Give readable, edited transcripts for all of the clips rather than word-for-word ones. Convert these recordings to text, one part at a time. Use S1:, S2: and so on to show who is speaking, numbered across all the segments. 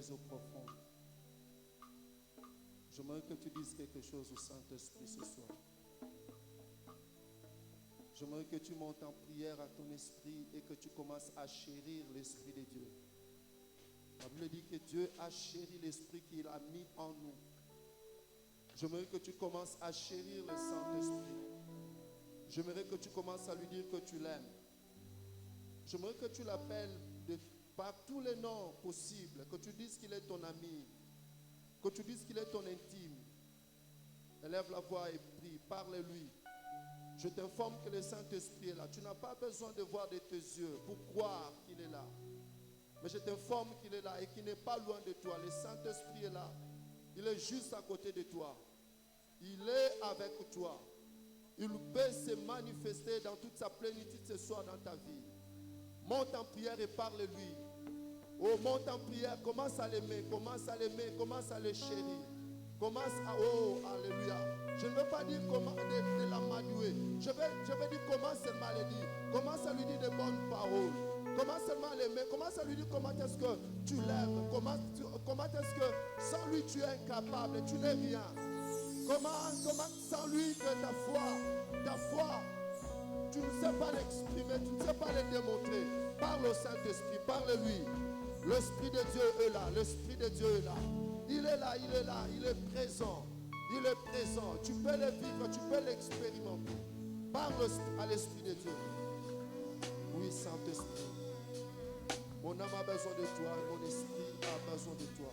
S1: très au profond. J'aimerais que tu dises quelque chose au Saint-Esprit ce soir. J'aimerais que tu montes en prière à ton esprit et que tu commences à chérir l'Esprit de Dieu. La Bible dit que Dieu a chéri l'Esprit qu'il a mis en nous. J'aimerais que tu commences à chérir le Saint-Esprit. J'aimerais que tu commences à lui dire que tu l'aimes. J'aimerais que tu l'appelles par tous les noms possibles, que tu dises qu'il est ton ami, que tu dises qu'il est ton intime. Élève la voix et prie, parle-lui. Je t'informe que le Saint-Esprit est là. Tu n'as pas besoin de voir de tes yeux pour croire qu'il est là. Mais je t'informe qu'il est là et qu'il n'est pas loin de toi. Le Saint-Esprit est là. Il est juste à côté de toi. Il est avec toi. Il peut se manifester dans toute sa plénitude ce soir dans ta vie. Monte en prière et parle-lui. Oh, monte en prière, commence à l'aimer, commence à l'aimer, commence à le chérir. Commence à... Oh, alléluia. Je ne veux pas dire comment de l'amadouer. Je vais dire comment seulement à le dire. Commence à lui dire de bonnes paroles. Commence seulement à l'aimer. Commence à lui dire comment est-ce que tu l'aimes. Comment est-ce que sans lui tu es incapable, tu n'es rien. Comment sans lui que ta foi, tu ne sais pas l'exprimer, tu ne sais pas le démontrer. Parle au Saint-Esprit, parle-lui. L'Esprit de Dieu est là, l'Esprit de Dieu est là. Il est là, il est là, il est présent. Il est présent. Tu peux le vivre, tu peux l'expérimenter. Parle à l'Esprit de Dieu. Oui, Saint-Esprit. Mon âme a besoin de toi et mon esprit a besoin de toi.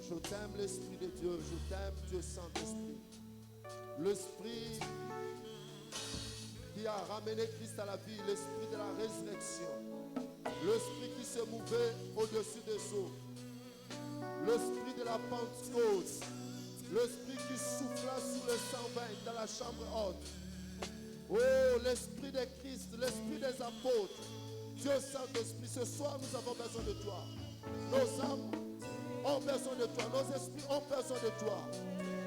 S1: Je t'aime, l'Esprit de Dieu. Je t'aime, Dieu Saint-Esprit. L'Esprit qui a ramené Christ à la vie, l'Esprit de la résurrection. L'Esprit qui se mouvait au-dessus des eaux. L'Esprit de la Pentecôte. L'Esprit qui souffla sur le 120 dans la chambre haute. Oh, l'Esprit de Christ, l'Esprit des apôtres. Dieu Saint-Esprit, ce soir nous avons besoin de toi. Nos âmes ont besoin de toi. Nos esprits ont besoin de toi.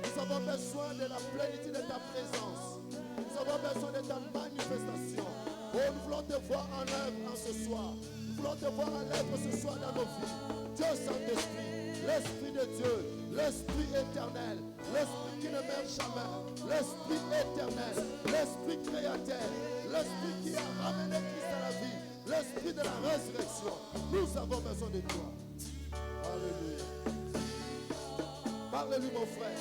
S1: Nous avons besoin de la plénitude de ta présence. Nous avons besoin de ta manifestation. Oh, nous voulons te voir en œuvre en ce soir. Nous voulons te voir en œuvre ce soir dans nos vies. Dieu Saint-Esprit, l'Esprit de Dieu, l'Esprit éternel, l'Esprit qui ne meurt jamais, l'Esprit éternel, l'Esprit créateur, l'Esprit qui a ramené Christ à la vie, l'Esprit de la résurrection. Nous avons besoin de toi. Alléluia. Parle-lui, mon frère.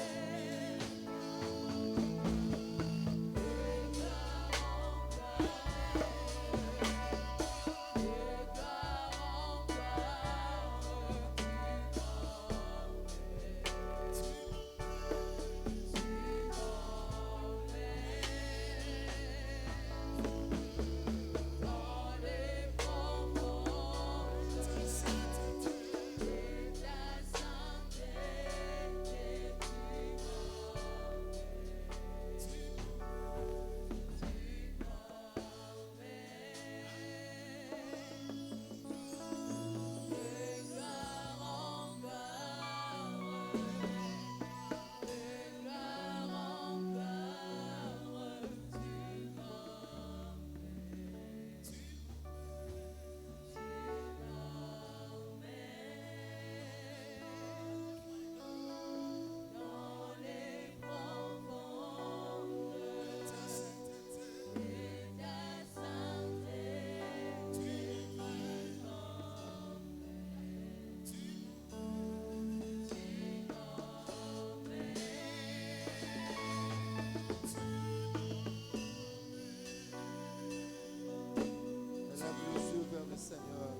S1: Seigneur,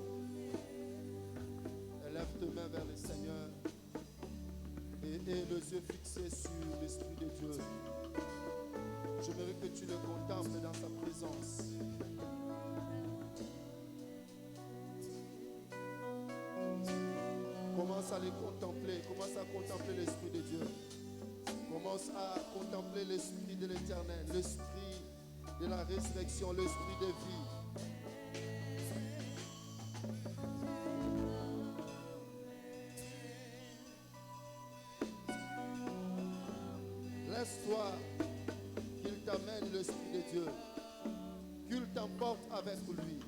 S1: élève tes mains vers le Seigneur et aie les yeux fixés sur l'Esprit de Dieu. J'aimerais que tu le contemples dans sa présence. Commence à le contempler, commence à contempler l'Esprit de Dieu. Commence à contempler l'Esprit de l'Éternel, l'Esprit de la résurrection, l'Esprit de vie. Laisse-toi qu'il t'amène l'Esprit de Dieu, qu'il t'emporte avec lui.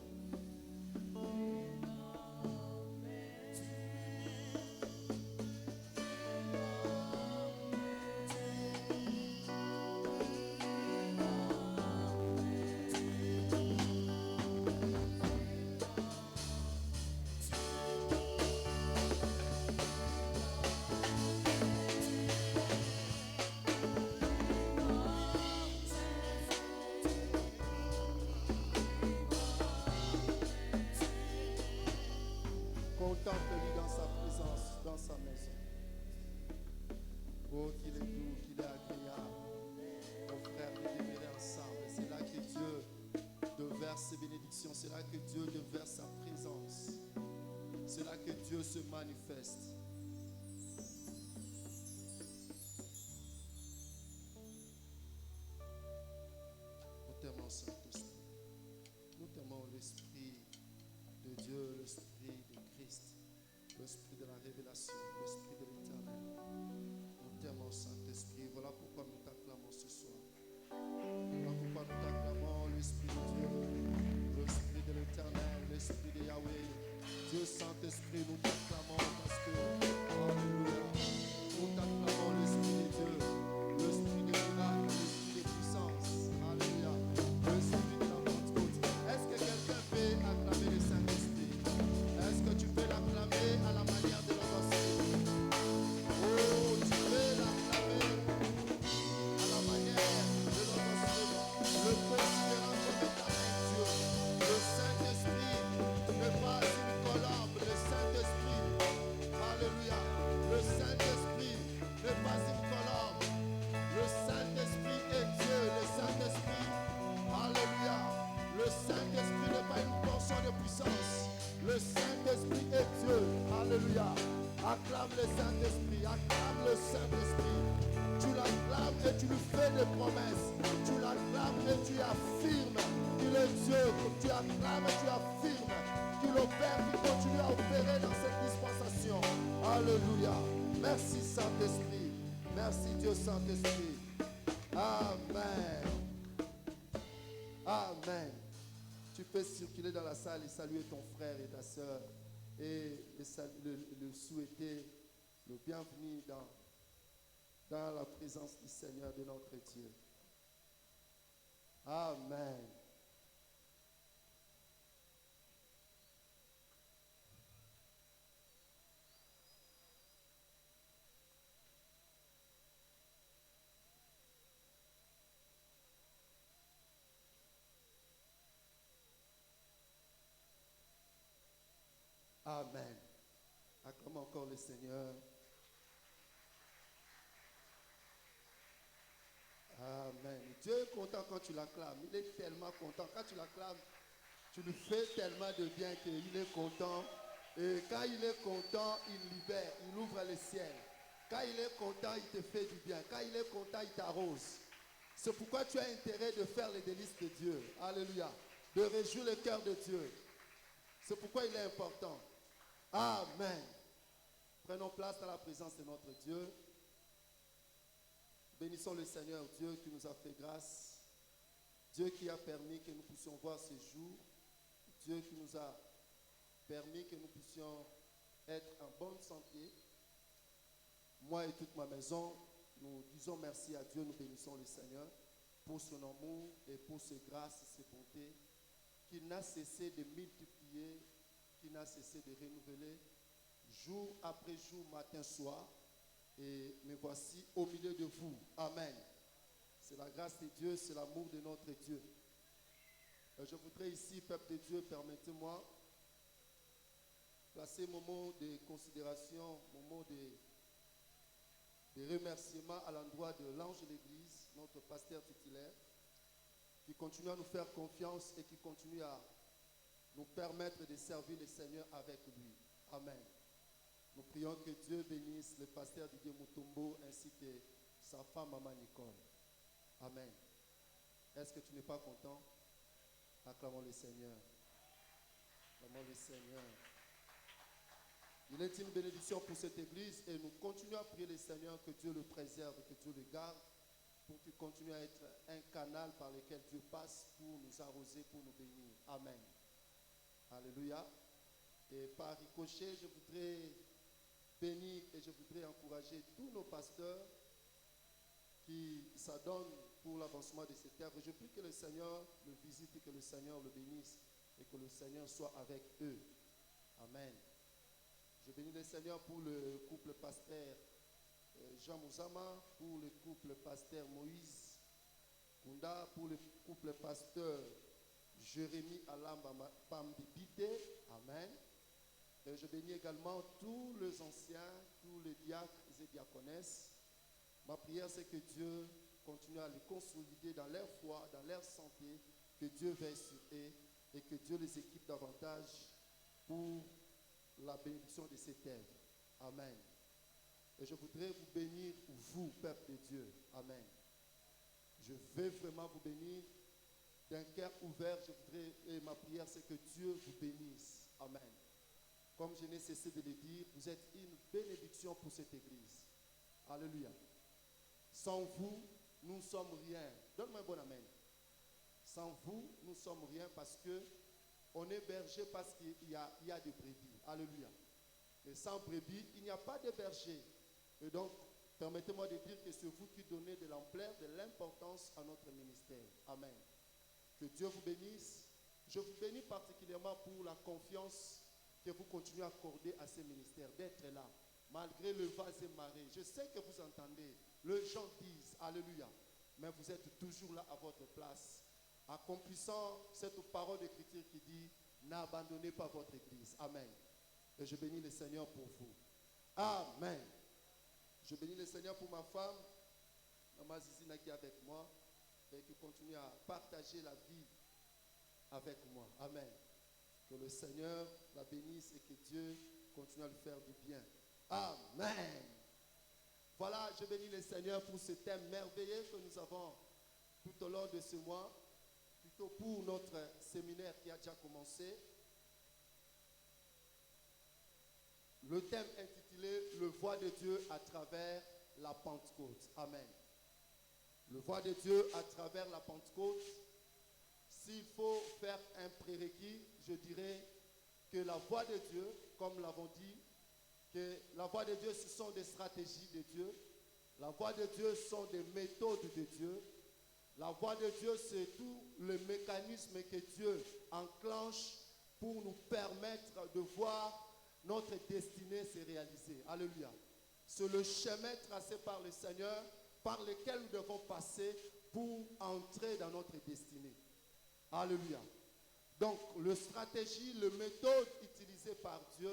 S1: Dieu se manifeste. Nous t'aimons, Saint-Esprit. Nous t'aimons l'Esprit de Dieu, l'Esprit de Christ, l'Esprit de la révélation, l'Esprit de l'Éternel. Nous t'aimons, Saint-Esprit. Voilà pourquoi nous t'acclamons ce soir. Voilà pourquoi nous t'acclamons, l'Esprit de Dieu, l'Esprit de l'Éternel, l'Esprit de Yahweh. Dieu Saint-Esprit, nous t'acclamons parce que, alléluia, nous t'acclamons, l'Esprit de Dieu, l'Esprit de miracle, l'Esprit de puissance, alléluia, l'Esprit de la Pentecôte. Est-ce que quelqu'un peut acclamer le Saint-Esprit? Est-ce que tu peux l'acclamer à la manière de l'Ancien? Oh, tu peux l'acclamer à la manière de l'Ancien, le considérant comme étant un Dieu. Le Saint-Esprit n'est pas une colombe, le Saint-Esprit, alléluia, le Saint-Esprit n'est pas une colombe. Le Saint-Esprit est Dieu, le Saint-Esprit, alléluia. Le Saint-Esprit n'est pas une portion de puissance. Le Saint-Esprit est Dieu, alléluia. Acclame le Saint-Esprit, acclame le Saint-Esprit. Tu l'acclames et tu lui fais des promesses. Tu l'acclames et tu affirmes qu'il est Dieu. Tu acclames et tu affirmes qu'il opère, qu'il continue à opérer dans cette dispensation. Alléluia. Merci Saint-Esprit. Merci Dieu Saint-Esprit. Amen. Amen. Tu peux circuler dans la salle et saluer ton frère et ta soeur et le souhaiter le bienvenu dans la présence du Seigneur de notre Dieu. Amen. Amen. Acclame encore le Seigneur. Amen. Dieu est content quand tu l'acclames. Il est tellement content. Quand tu l'acclames, tu lui fais tellement de bien qu'il est content. Et quand il est content, il libère, il ouvre le ciel. Quand il est content, il te fait du bien. Quand il est content, il t'arrose. C'est pourquoi tu as intérêt de faire les délices de Dieu. Alléluia. De réjouir le cœur de Dieu. C'est pourquoi il est important. Amen. Prenons place dans la présence de notre Dieu. Bénissons le Seigneur Dieu qui nous a fait grâce. Dieu qui a permis que nous puissions voir ce jour. Dieu qui nous a permis que nous puissions être en bonne santé. Moi et toute ma maison, nous disons merci à Dieu, nous bénissons le Seigneur pour son amour et pour ses grâces et ses bontés qu'il n'a cessé de multiplier, qu'il n'a cessé de renouveler jour après jour, matin, soir. Et me voici au milieu de vous. Amen. C'est la grâce de Dieu, c'est l'amour de notre Dieu. Je voudrais ici, peuple de Dieu, permettez-moi placer mon mot de considération, mon mot de remerciement à l'endroit de l'ange de l'Église, notre pasteur titulaire, qui continue à nous faire confiance et qui continue à nous permettre de servir le Seigneur avec lui. Amen. Nous prions que Dieu bénisse le pasteur Didier Mutombo ainsi que sa femme Maman Nicole. Amen. Est-ce que tu n'es pas content? Acclamons le Seigneur. Acclamons le Seigneur. Il est une bénédiction pour cette église et nous continuons à prier le Seigneur que Dieu le préserve, que Dieu le garde, pour qu'il continue à être un canal par lequel Dieu passe pour nous arroser, pour nous bénir. Amen. Alléluia. Et par ricochet, je voudrais bénir et je voudrais encourager tous nos pasteurs qui s'adonnent pour l'avancement de cette œuvre. Je prie que le Seigneur le visite et que le Seigneur le bénisse et que le Seigneur soit avec eux. Amen. Je bénis le Seigneur pour le couple pasteur Jean Mouzama, pour le couple pasteur Moïse Kunda, pour le couple pasteur Jérémie Alamba Pambibite. Amen. Et je bénis également tous les anciens, tous les diacres et diaconesses. Ma prière, c'est que Dieu continue à les consolider dans leur foi, dans leur santé, que Dieu veille sur eux et que Dieu les équipe davantage pour la bénédiction de ces terres. Amen. Et je voudrais vous bénir, vous, peuple de Dieu. Amen. Je veux vraiment vous bénir. D'un cœur ouvert, et ma prière, c'est que Dieu vous bénisse. Amen. Comme je n'ai cessé de le dire, vous êtes une bénédiction pour cette église. Alléluia. Sans vous, nous ne sommes rien. Donne-moi un bon amen. Sans vous, nous ne sommes rien parce que on est berger parce qu'il y a des brebis. Alléluia. Et sans brebis, il n'y a pas de berger. Et donc, permettez-moi de dire que c'est vous qui donnez de l'ampleur, de l'importance à notre ministère. Amen. Que Dieu vous bénisse. Je vous bénis particulièrement pour la confiance que vous continuez à accorder à ces ministères, d'être là, malgré le vent et marée. Je sais que vous entendez, les gens disent, alléluia, mais vous êtes toujours là à votre place, accomplissant cette parole d'écriture qui dit, n'abandonnez pas votre église. Amen. Et je bénis le Seigneur pour vous. Amen. Je bénis le Seigneur pour ma femme, Maman Zizina qui est avec moi, et qui continue à partager la vie avec moi. Amen. Que le Seigneur la bénisse et que Dieu continue à lui faire du bien. Amen. Voilà, je bénis le Seigneur pour ce thème merveilleux que nous avons tout au long de ce mois, plutôt pour notre séminaire qui a déjà commencé. Le thème intitulé « Le voix de Dieu à travers la Pentecôte ». Amen. Le voix de Dieu à travers la Pentecôte. S'il faut faire un prérequis, je dirais que la voix de Dieu, comme nous l'avons dit, que la voix de Dieu, ce sont des stratégies de Dieu. La voix de Dieu, ce sont des méthodes de Dieu. La voix de Dieu, c'est tout le mécanisme que Dieu enclenche pour nous permettre de voir notre destinée se réaliser. Alléluia. C'est le chemin tracé par le Seigneur, par lequel nous devons passer pour entrer dans notre destinée. Alléluia. Donc, la stratégie, la méthode utilisée par Dieu,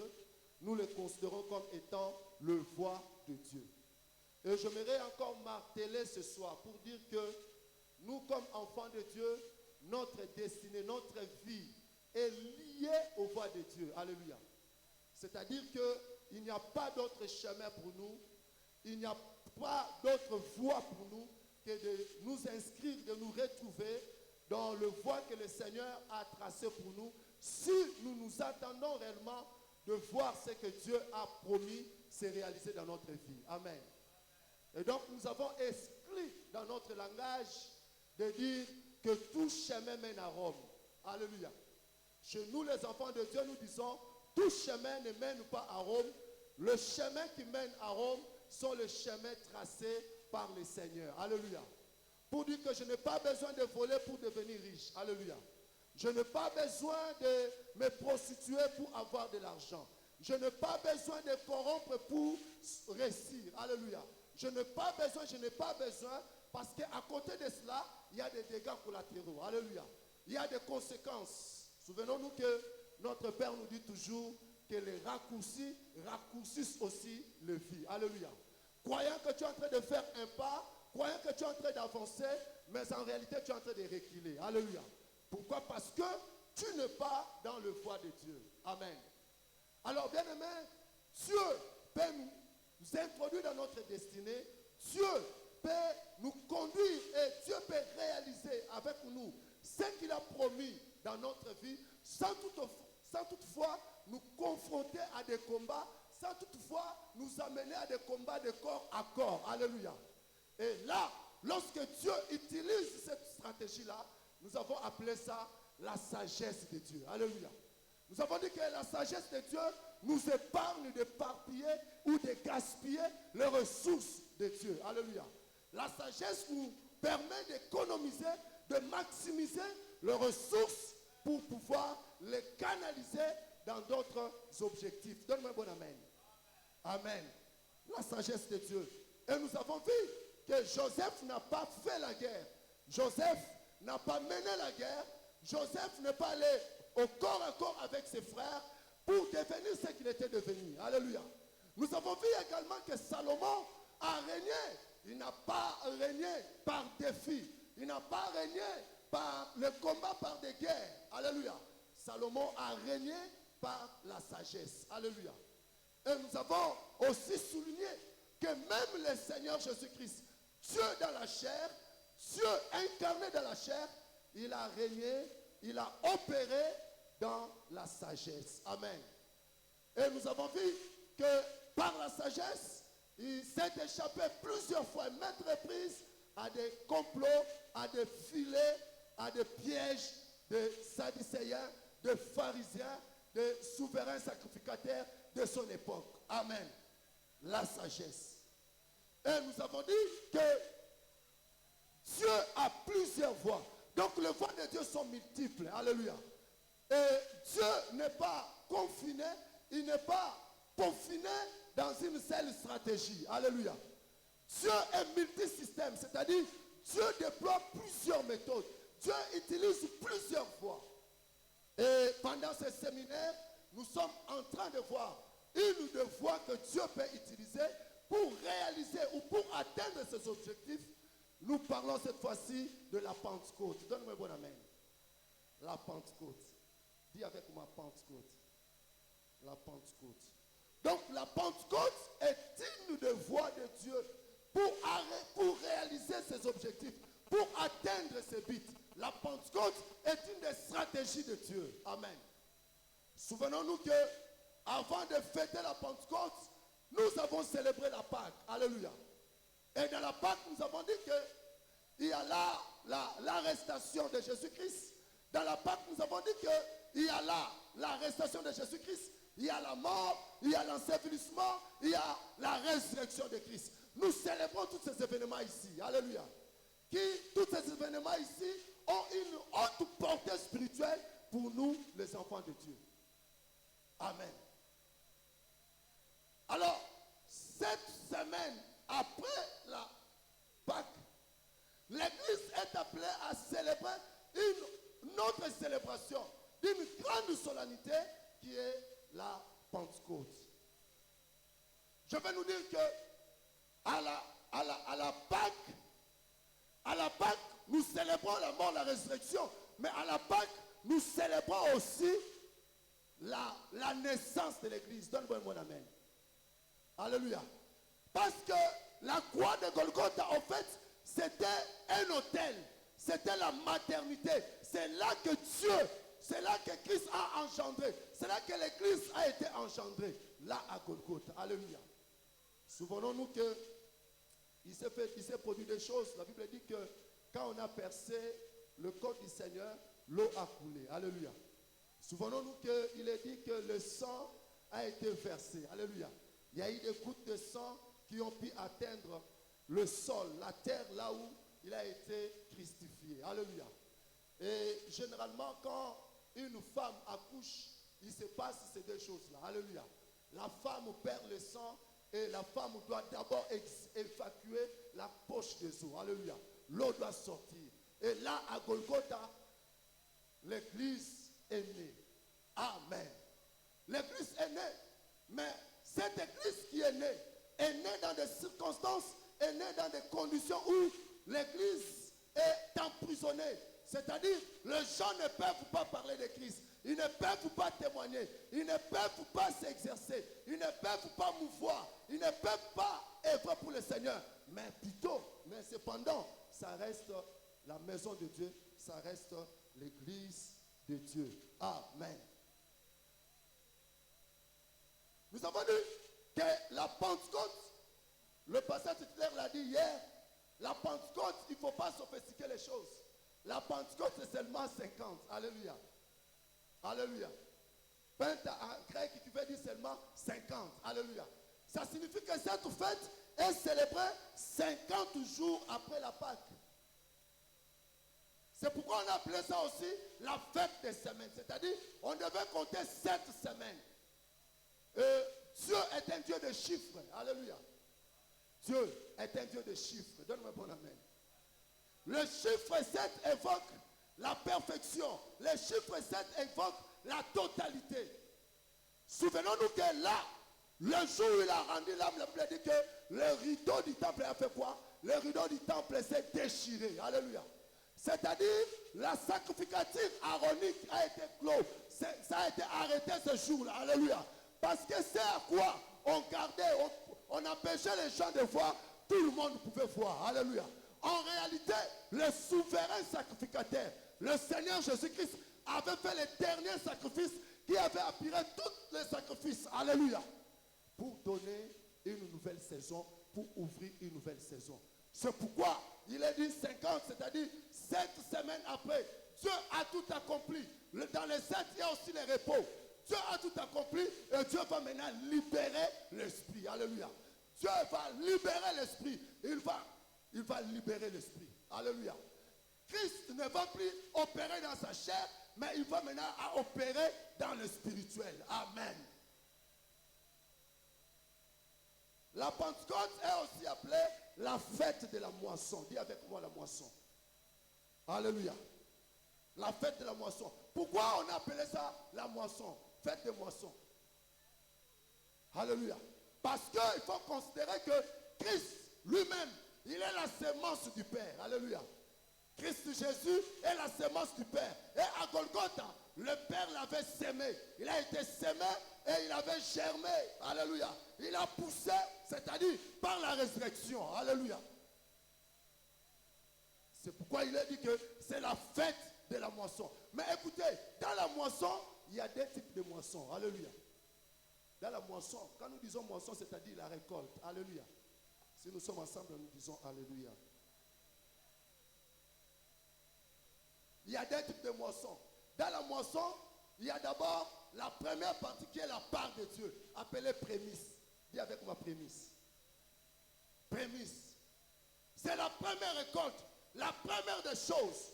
S1: nous le considérons comme étant le voix de Dieu. Et j'aimerais encore marteler ce soir pour dire que nous, comme enfants de Dieu, notre destinée, notre vie est liée aux voix de Dieu. Alléluia. C'est-à-dire qu'il n'y a pas d'autre chemin pour nous, il n'y a pas d'autre voie pour nous que de nous inscrire, de nous retrouver dans le voie que le Seigneur a tracé pour nous, si nous nous attendons réellement de voir ce que Dieu a promis se réaliser dans notre vie. Amen. Et donc nous avons inscrit dans notre langage de dire que tout chemin mène à Rome. Alléluia. Chez nous les enfants de Dieu, nous disons, tout chemin ne mène pas à Rome. Le chemin qui mène à Rome sont les chemins tracés par le Seigneur. Alléluia. Pour dire que je n'ai pas besoin de voler pour devenir riche. Alléluia. Je n'ai pas besoin de me prostituer pour avoir de l'argent. Je n'ai pas besoin de corrompre pour réussir. Alléluia. Je n'ai pas besoin parce qu'à côté de cela, il y a des dégâts collatéraux. Alléluia. Il y a des conséquences. Souvenons-nous que notre Père nous dit toujours que les raccourcis raccourcissent aussi les vies. Alléluia. Croyant que tu es en train de faire un pas, croyant que tu es en train d'avancer, mais en réalité tu es en train de reculer. Alléluia. Pourquoi? Parce que tu n'es pas dans le voie de Dieu. Amen. Alors bien aimé, Dieu peut nous introduire dans notre destinée. Dieu peut nous conduire et Dieu peut réaliser avec nous ce qu'il a promis dans notre vie sans toutefois nous confronter à des combats, sans toutefois nous amener à des combats de corps à corps. Alléluia. Et là, lorsque Dieu utilise cette stratégie-là, nous avons appelé ça la sagesse de Dieu. Alléluia. Nous avons dit que la sagesse de Dieu nous épargne d'éparpiller ou de gaspiller les ressources de Dieu. Alléluia. La sagesse nous permet d'économiser, de maximiser les ressources pour pouvoir les canaliser dans d'autres objectifs. Donne-moi un bon amen. Amen. La sagesse de Dieu. Et nous avons vu que Joseph n'a pas fait la guerre. Joseph n'a pas mené la guerre. Joseph n'est pas allé au corps à corps avec ses frères pour devenir ce qu'il était devenu. Alléluia. Nous avons vu également que Salomon a régné. Il n'a pas régné par défi. Il n'a pas régné par le combat, par des guerres. Alléluia. Salomon a régné par la sagesse. Alléluia. Et nous avons aussi souligné que même le Seigneur Jésus-Christ, Dieu dans la chair, Dieu incarné dans la chair, il a régné, il a opéré dans la sagesse. Amen. Et nous avons vu que par la sagesse, il s'est échappé plusieurs fois, maintes reprises, à des complots, à des filets, à des pièges de Sadducéens, de pharisiens, de souverains sacrificateurs de son époque. Amen. La sagesse. Et nous avons dit que Dieu a plusieurs voies. Donc les voies de Dieu sont multiples. Alléluia. Et Dieu n'est pas confiné, il n'est pas confiné dans une seule stratégie. Alléluia. Dieu est multisystème, c'est-à-dire Dieu déploie plusieurs méthodes. Dieu utilise plusieurs voies. Et pendant ce séminaire, nous sommes en train de voir une des voies que Dieu peut utiliser pour réaliser ou pour atteindre ses objectifs. Nous parlons cette fois-ci de la Pentecôte. Donne-moi un bon amen. La Pentecôte. Dis avec moi Pentecôte. La Pentecôte. Donc la Pentecôte est une des voies de Dieu pour réaliser ses objectifs, pour atteindre ses buts. La Pentecôte est une des stratégies de Dieu. Amen. Souvenons-nous que avant de fêter la Pentecôte, nous avons célébré la Pâque. Alléluia. Et dans la Pâque, nous avons dit qu'il y a l'arrestation de Jésus-Christ. Dans la Pâque, nous avons dit qu'il y a l'arrestation de Jésus-Christ. Il y a la mort, il y a l'ensevelissement, il y a la résurrection de Christ. Nous célébrons tous ces événements ici. Alléluia. Tous ces événements ici ont une haute portée spirituelle pour nous, les enfants de Dieu. Amen. Alors, cette semaine, après la Pâque, l'Église est appelée à célébrer une autre célébration d'une grande solennité qui est la Pentecôte. Je vais nous dire que à la Pâque, nous célébrons la mort, la résurrection, mais à la Pâque, nous célébrons aussi la naissance de l'Église. Donne-moi mon amen. Alléluia. Parce que la croix de Golgotha, en fait, c'était un autel. C'était la maternité. C'est là que Dieu, c'est là que Christ a engendré. C'est là que l'Église a été engendrée. Là à Golgotha. Alléluia. Souvenons-nous qu'il s'est produit des choses. La Bible dit que quand on a percé le corps du Seigneur, l'eau a coulé. Alléluia. Souvenons-nous qu'il est dit que le sang a été versé. Alléluia. Il y a eu des gouttes de sang qui ont pu atteindre le sol, la terre, là où il a été crucifié. Alléluia. Et généralement, quand une femme accouche, il se passe ces deux choses-là. Alléluia. La femme perd le sang et la femme doit d'abord évacuer la poche des eaux. Alléluia. L'eau doit sortir. Et là, à Golgotha, l'Église est née. Amen. L'Église est née. Mais cette Église qui est née dans des circonstances, est née dans des conditions où l'Église est emprisonnée. C'est-à-dire, les gens ne peuvent pas parler de Christ. Ils ne peuvent pas témoigner. Ils ne peuvent pas s'exercer. Ils ne peuvent pas mouvoir. Ils ne peuvent pas œuvrer pour le Seigneur. Mais cependant, ça reste la maison de Dieu. Ça reste l'Église de Dieu. Amen. Nous avons dit que la Pentecôte, le pasteur titulaire l'a dit hier, la Pentecôte, il ne faut pas sophistiquer les choses. La Pentecôte, c'est seulement 50. Alléluia. Alléluia. Pente en grec, qui veut dire seulement 50. Alléluia. Ça signifie que cette fête est célébrée 50 jours après la Pâque. C'est pourquoi on a appelé ça aussi la fête des semaines. C'est-à-dire, on devait compter 7 semaines. Dieu est un Dieu de chiffres. Alléluia. Dieu est un Dieu de chiffres. Donne-moi un bon amen. Le chiffre 7 évoque la perfection. Le chiffre 7 évoque la totalité. Souvenons-nous que là, le jour où il a rendu l'âme, la Bible dit que le rideau du temple a fait quoi? Le rideau du temple s'est déchiré. Alléluia. C'est-à-dire, la sacrificature aronique a été clos. ça a été arrêté ce jour-là. Alléluia. Parce que c'est à quoi on gardait, on empêchait les gens de voir, tout le monde pouvait voir. Alléluia. En réalité, le souverain sacrificateur, le Seigneur Jésus-Christ, avait fait le dernier sacrifice qui avait aspiré tous les sacrifices. Alléluia. Pour donner une nouvelle saison, pour ouvrir une nouvelle saison. C'est pourquoi il est dit 50, c'est-à-dire 7 semaines après, Dieu a tout accompli. Dans les 7, il y a aussi les repos. Dieu a tout accompli et Dieu va maintenant libérer l'esprit. Alléluia. Dieu va libérer l'esprit. Il va libérer l'esprit. Alléluia. Christ ne va plus opérer dans sa chair, mais il va maintenant opérer dans le spirituel. Amen. La Pentecôte est aussi appelée la fête de la moisson. Dis avec moi la moisson. Alléluia. La fête de la moisson. Pourquoi on appelait ça la moisson? Fête de moisson. Alléluia. Parce qu'il faut considérer que Christ lui-même, il est la sémence du Père. Alléluia. Christ Jésus est la sémence du Père. Et à Golgotha, le Père l'avait sémé. Il a été sémé et il avait germé. Alléluia. Il a poussé, c'est-à-dire par la résurrection. Alléluia. C'est pourquoi il a dit que c'est la fête de la moisson. Mais écoutez, dans la moisson, il y a deux types de moissons. Alléluia. Dans la moisson, quand nous disons moisson, c'est-à-dire la récolte. Alléluia. Si nous sommes ensemble, nous disons Alléluia. Il y a deux types de moissons. Dans la moisson, il y a d'abord la première partie qui est la part de Dieu, appelée prémisse. Dis avec moi prémisse. Prémisse. C'est la première récolte, la première des choses.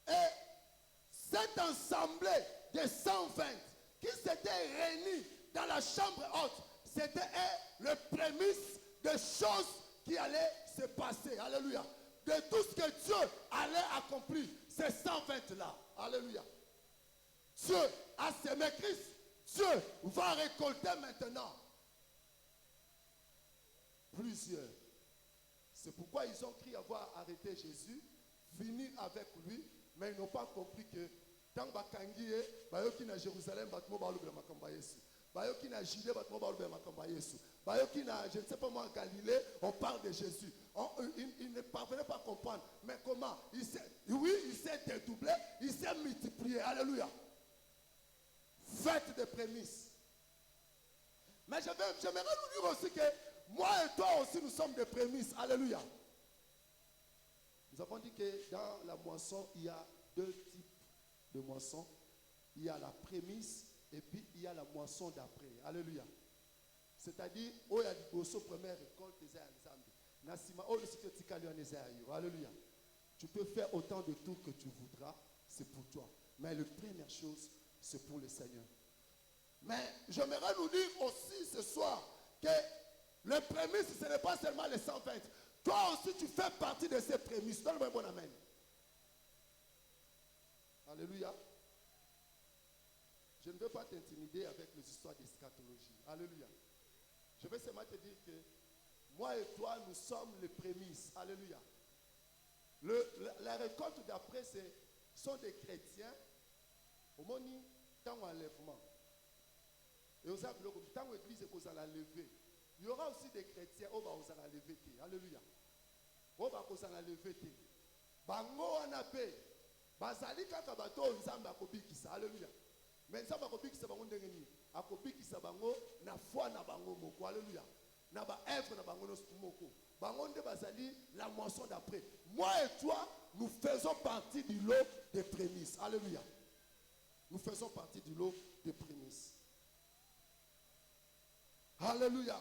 S1: Et cette assemblée de 120 qui s'était réunie dans la chambre haute, c'était le prémisse des choses qui allaient se passer. Alléluia. De tout ce que Dieu allait accomplir, ces 120 là. Alléluia. Dieu a semé Christ. Dieu va récolter maintenant plusieurs. C'est pourquoi ils ont cru avoir arrêté Jésus, fini avec lui, mais ils n'ont pas compris que tant bakangiye bayoki na Jérusalem batmo balobela makamba Yesu. Bayoki na Judée batmo balobela makamba Yesu. Bayoki na je ne sais pas moi Galilée, on parle de Jésus. Il ne parvenait pas à comprendre. Mais comment? Il s'est dédoublé, il s'est multiplié. Alléluia. Faites des prémices. Mais j'aimerais nous dire aussi que moi et toi aussi nous sommes des prémices. Alléluia. Nous avons dit que dans la moisson, il y a deux types de moissons. Il y a la prémisse et puis il y a la moisson d'après. Alléluia. C'est-à-dire, il y a la première récolte des Alléluia. Tu peux faire autant de tout que tu voudras, c'est pour toi. Mais la première chose, c'est pour le Seigneur. Mais j'aimerais nous dire aussi ce soir que les prémices, ce n'est pas seulement les 120. Toi aussi, tu fais partie de ces prémices. Donne-moi un bon amen. Alléluia. Je ne veux pas t'intimider avec les histoires d'eschatologie. Alléluia. Je vais seulement te dire que moi et toi, nous sommes les prémices. Alléluia. La récolte d'après, sont des chrétiens. Au moni, tant enlèvement. Et aux âmes, tant l'église est à la lever. Il y aura aussi des chrétiens qui vont à la lever. Alléluia. Qui vont à la lever. Bango en appel. Bazali kaka bato nzamba kobikisa. Alléluia. Mais nzamba kobikisa bango ndengeni. Akobikisa bango na foi na bango moko. Alléluia. Na ba œuvre na bango moko. Bango nde bazali la moisson d'après. Moi et toi, nous faisons partie du lot des prémices. Alléluia. Nous faisons partie du lot des prémices. Alléluia.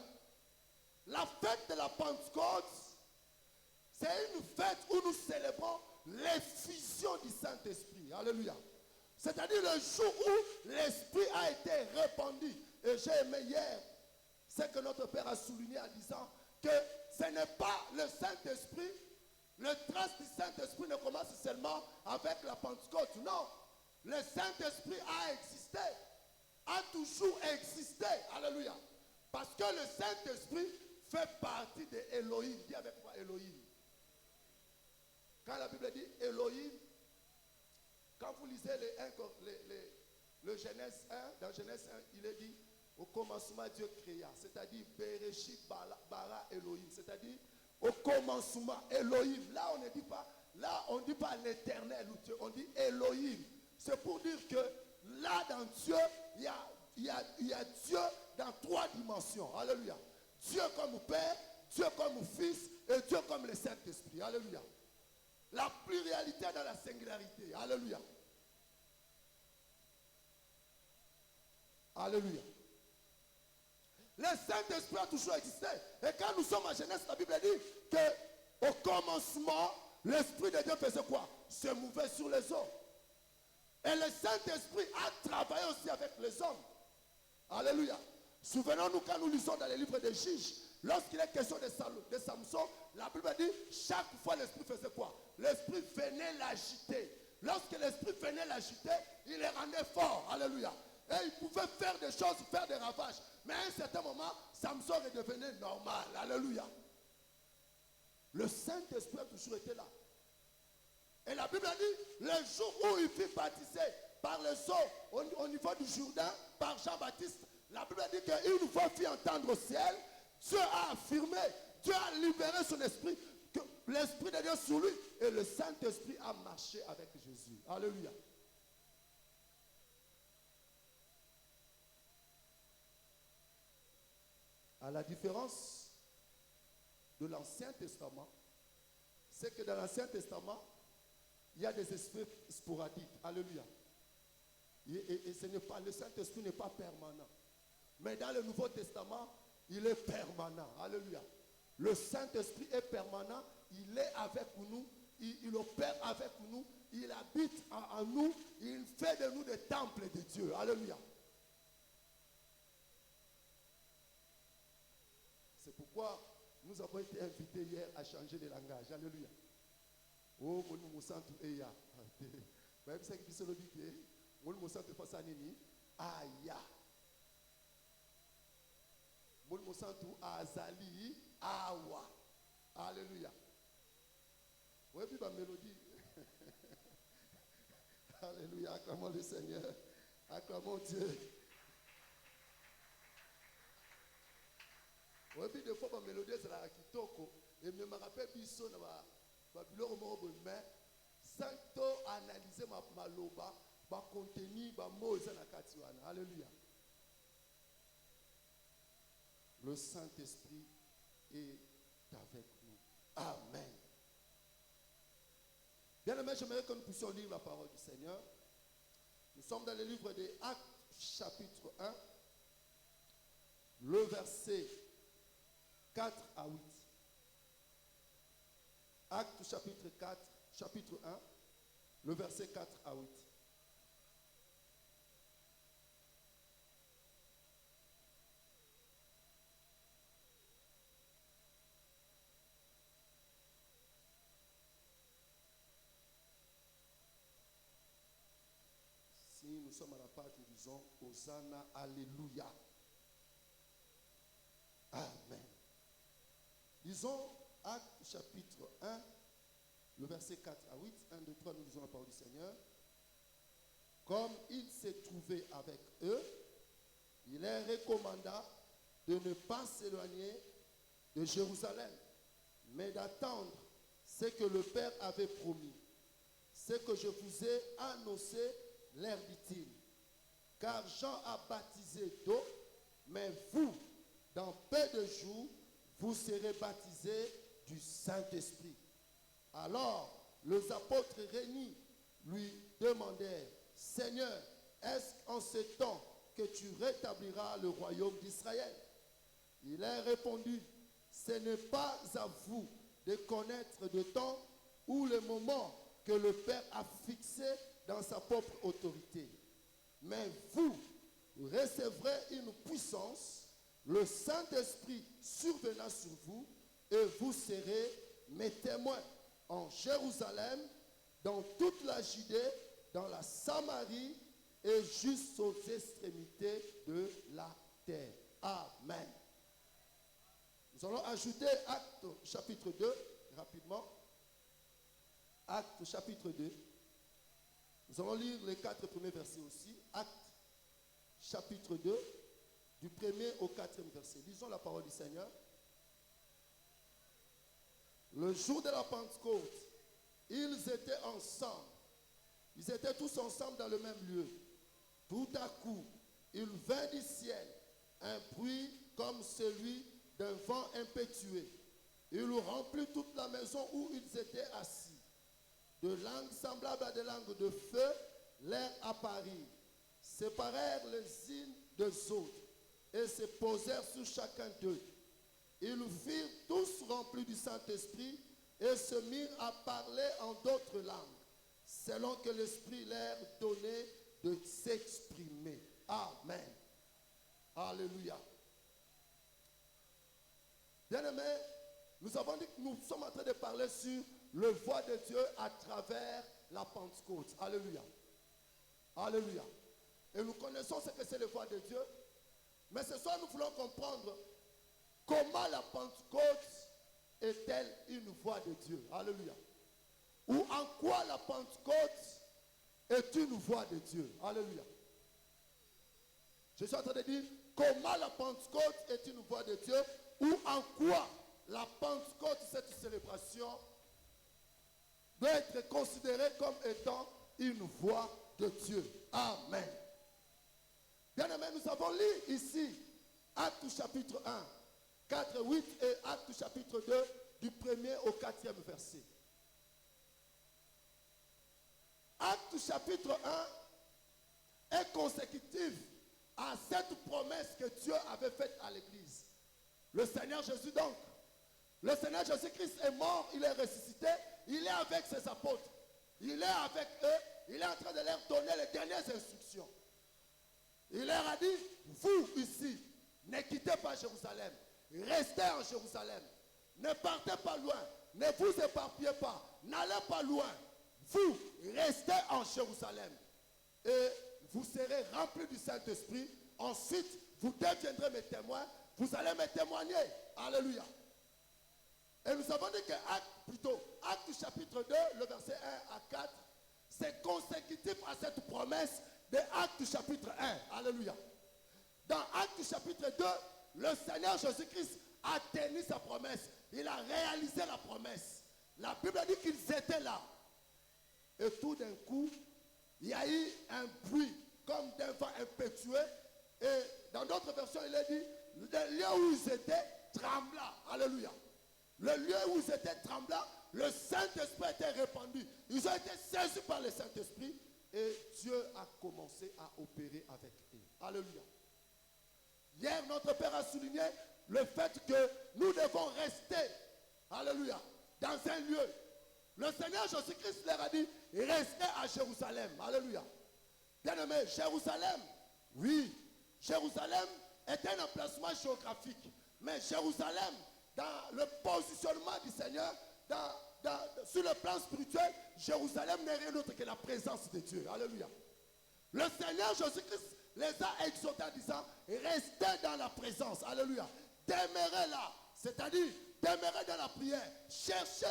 S1: La fête de la Pentecôte, c'est une fête où nous célébrons l'effusion du Saint-Esprit. Alléluia. C'est-à-dire le jour où l'Esprit a été répandu. Et j'ai aimé hier ce que notre Père a souligné en disant que ce n'est pas le Saint-Esprit. Le trace du Saint-Esprit ne commence seulement avec la Pentecôte. Non. Le Saint-Esprit a existé. A toujours existé. Alléluia. Parce que le Saint-Esprit fait partie de Elohim. Dis avec moi Elohim. Quand la Bible dit Elohim, Quand vous lisez le Genèse 1, dans Genèse 1, il est dit, au commencement Dieu créa, c'est-à-dire Bereshit bara Elohim, c'est-à-dire au commencement Elohim. Là on ne dit pas, là on ne dit pas l'éternel ou Dieu, on dit Elohim. C'est pour dire que là dans Dieu, il y a Dieu dans 3 dimensions. Alléluia. Dieu comme Père, Dieu comme Fils et Dieu comme le Saint-Esprit. Alléluia. La pluralité dans la singularité. Alléluia. Alléluia. Le Saint-Esprit a toujours existé. Et quand nous sommes en Genèse, la Bible dit qu'au commencement, l'Esprit de Dieu faisait quoi? Se mouvait sur les eaux. Et le Saint-Esprit a travaillé aussi avec les hommes. Alléluia. Souvenons-nous quand nous lisons dans les livres des Juges, lorsqu'il est question de Samson, la Bible dit, chaque fois l'Esprit faisait quoi? L'Esprit venait l'agiter. Lorsque l'Esprit venait l'agiter, il les rendait forts. Alléluia. Et il pouvait faire des choses, faire des ravages. Mais à un certain moment, Samson redevenait normal. Alléluia. Le Saint-Esprit a toujours été là. Et la Bible dit, le jour où il fut baptisé par les eaux au niveau du Jourdain, par Jean-Baptiste, la Bible dit qu'une voix fit entendre au ciel, Dieu a affirmé, Dieu a libéré son esprit, que l'Esprit de Dieu sur lui, et le Saint-Esprit a marché avec Jésus. Alléluia. À la différence de l'Ancien Testament, c'est que dans l'Ancien Testament, il y a des esprits sporadiques. Alléluia. Et ce n'est pas, le Saint-Esprit n'est pas permanent. Mais dans le Nouveau Testament, il est permanent. Alléluia. Le Saint-Esprit est permanent. Il est avec nous. Il opère avec nous. Il habite en nous. Il fait de nous des temples de Dieu. Alléluia. C'est pourquoi nous avons été invités hier à changer de langage. Alléluia. Oh, mon Moussantou Eya. Même ça qui se le dit, mon Moussantou Fasanini, Aya. Mon Moussantou Azali, Awa. Alléluia. Oui, puis ma mélodie. Alléluia. Acclamons le Seigneur. Acclamons Dieu. Oui, puis des fois, ma mélodie, c'est la kitoko. Et je me rappelle, Bisso, mais sans analyser ma loba, ma contenu, ma mot, alléluia. Le Saint-Esprit est avec nous. Amen. Bien aimé, j'aimerais que nous puissions lire la parole du Seigneur. Nous sommes dans le livre des Actes, chapitre 1, le verset 4 à 8. Actes chapitre 4, chapitre 1, le verset 4 à 8. Si nous sommes à la page, nous disons Hosanna, Alléluia. Amen. Disons Actes chapitre 1, le verset 4 à 8. 1, 2, 3, nous lisons la parole du Seigneur. Comme il s'est trouvé avec eux, il leur recommanda de ne pas s'éloigner de Jérusalem, mais d'attendre ce que le Père avait promis. Ce que je vous ai annoncé, leur dit-il. Car Jean a baptisé d'eau, mais vous, dans peu de jours, vous serez baptisés du Saint-Esprit. Alors, les apôtres réunis lui demandèrent, Seigneur, est-ce en ce temps que tu rétabliras le royaume d'Israël? Il a répondu, ce n'est pas à vous de connaître le temps ou le moment que le Père a fixé dans sa propre autorité. Mais vous recevrez une puissance, le Saint-Esprit survenant sur vous, et vous serez mes témoins en Jérusalem, dans toute la Judée, dans la Samarie et jusqu'aux extrémités de la terre. Amen. Nous allons ajouter Actes chapitre 2, rapidement. Actes chapitre 2, Nous allons lire les 4 premiers versets aussi. Actes, chapitre 2, du 1er au 4e verset. Lisons la parole du Seigneur. Le jour de la Pentecôte, ils étaient ensemble. Ils étaient tous ensemble dans le même lieu. Tout à coup, il vint du ciel un bruit comme celui d'un vent impétueux. Il remplit toute la maison où ils étaient assis. De langues semblables à des langues de feu, leur apparut, séparèrent les unes des autres et se posèrent sur chacun d'eux. Ils furent tous remplis du Saint-Esprit et se mirent à parler en d'autres langues, selon que l'Esprit leur donnait de s'exprimer. Amen. Alléluia. Bien-aimés, nous avons dit que nous sommes en train de parler sur le voix de Dieu à travers la Pentecôte. Alléluia. Alléluia. Et nous connaissons ce que c'est le voix de Dieu. Mais ce soir, nous voulons comprendre comment la Pentecôte est-elle une voix de Dieu. Alléluia. Ou en quoi la Pentecôte est une voix de Dieu. Alléluia. Je suis en train de dire comment la Pentecôte est une voix de Dieu. Ou en quoi la Pentecôte, cette célébration, doit être considérée comme étant une voix de Dieu. Amen. Bien-aimés, nous avons lu ici Actes chapitre 1, 4, 8 et Actes chapitre 2 du 1er au 4e verset. Actes chapitre 1 est consécutif à cette promesse que Dieu avait faite à l'Église. Le Seigneur Jésus donc, le Seigneur Jésus-Christ est mort, il est ressuscité, il est avec ses apôtres, il est avec eux, il est en train de leur donner les dernières instructions. Il leur a dit, vous ici, ne quittez pas Jérusalem, restez en Jérusalem, ne partez pas loin, ne vous éparpillez pas, n'allez pas loin, vous restez en Jérusalem et vous serez remplis du Saint-Esprit, ensuite vous deviendrez mes témoins, vous allez me témoigner. Alléluia. Et nous avons dit que Actes chapitre 2, le verset 1 à 4, c'est consécutif à cette promesse de Actes chapitre 1. Alléluia. Dans Actes chapitre 2, le Seigneur Jésus-Christ a tenu sa promesse. Il a réalisé la promesse. La Bible dit qu'ils étaient là. Et tout d'un coup, il y a eu un bruit comme d'un vent impétueux. Et dans d'autres versions, il est dit, le lieu où ils étaient trembla. Alléluia. Le lieu où ils étaient trembla, le Saint-Esprit était répandu. Ils ont été saisis par le Saint-Esprit et Dieu a commencé à opérer avec eux. Alléluia. Hier, notre Père a souligné le fait que nous devons rester, alléluia, dans un lieu. Le Seigneur Jésus-Christ leur a dit, restez à Jérusalem. Alléluia. Bien-aimé, Jérusalem, oui, Jérusalem est un emplacement géographique. Mais Jérusalem, dans le positionnement du Seigneur, sur le plan spirituel, Jérusalem n'est rien d'autre que la présence de Dieu. Alléluia. Le Seigneur Jésus-Christ les a exhortés en disant, restez dans la présence. Alléluia. Demeurez là. C'est-à-dire, demeurez dans la prière. Cherchez,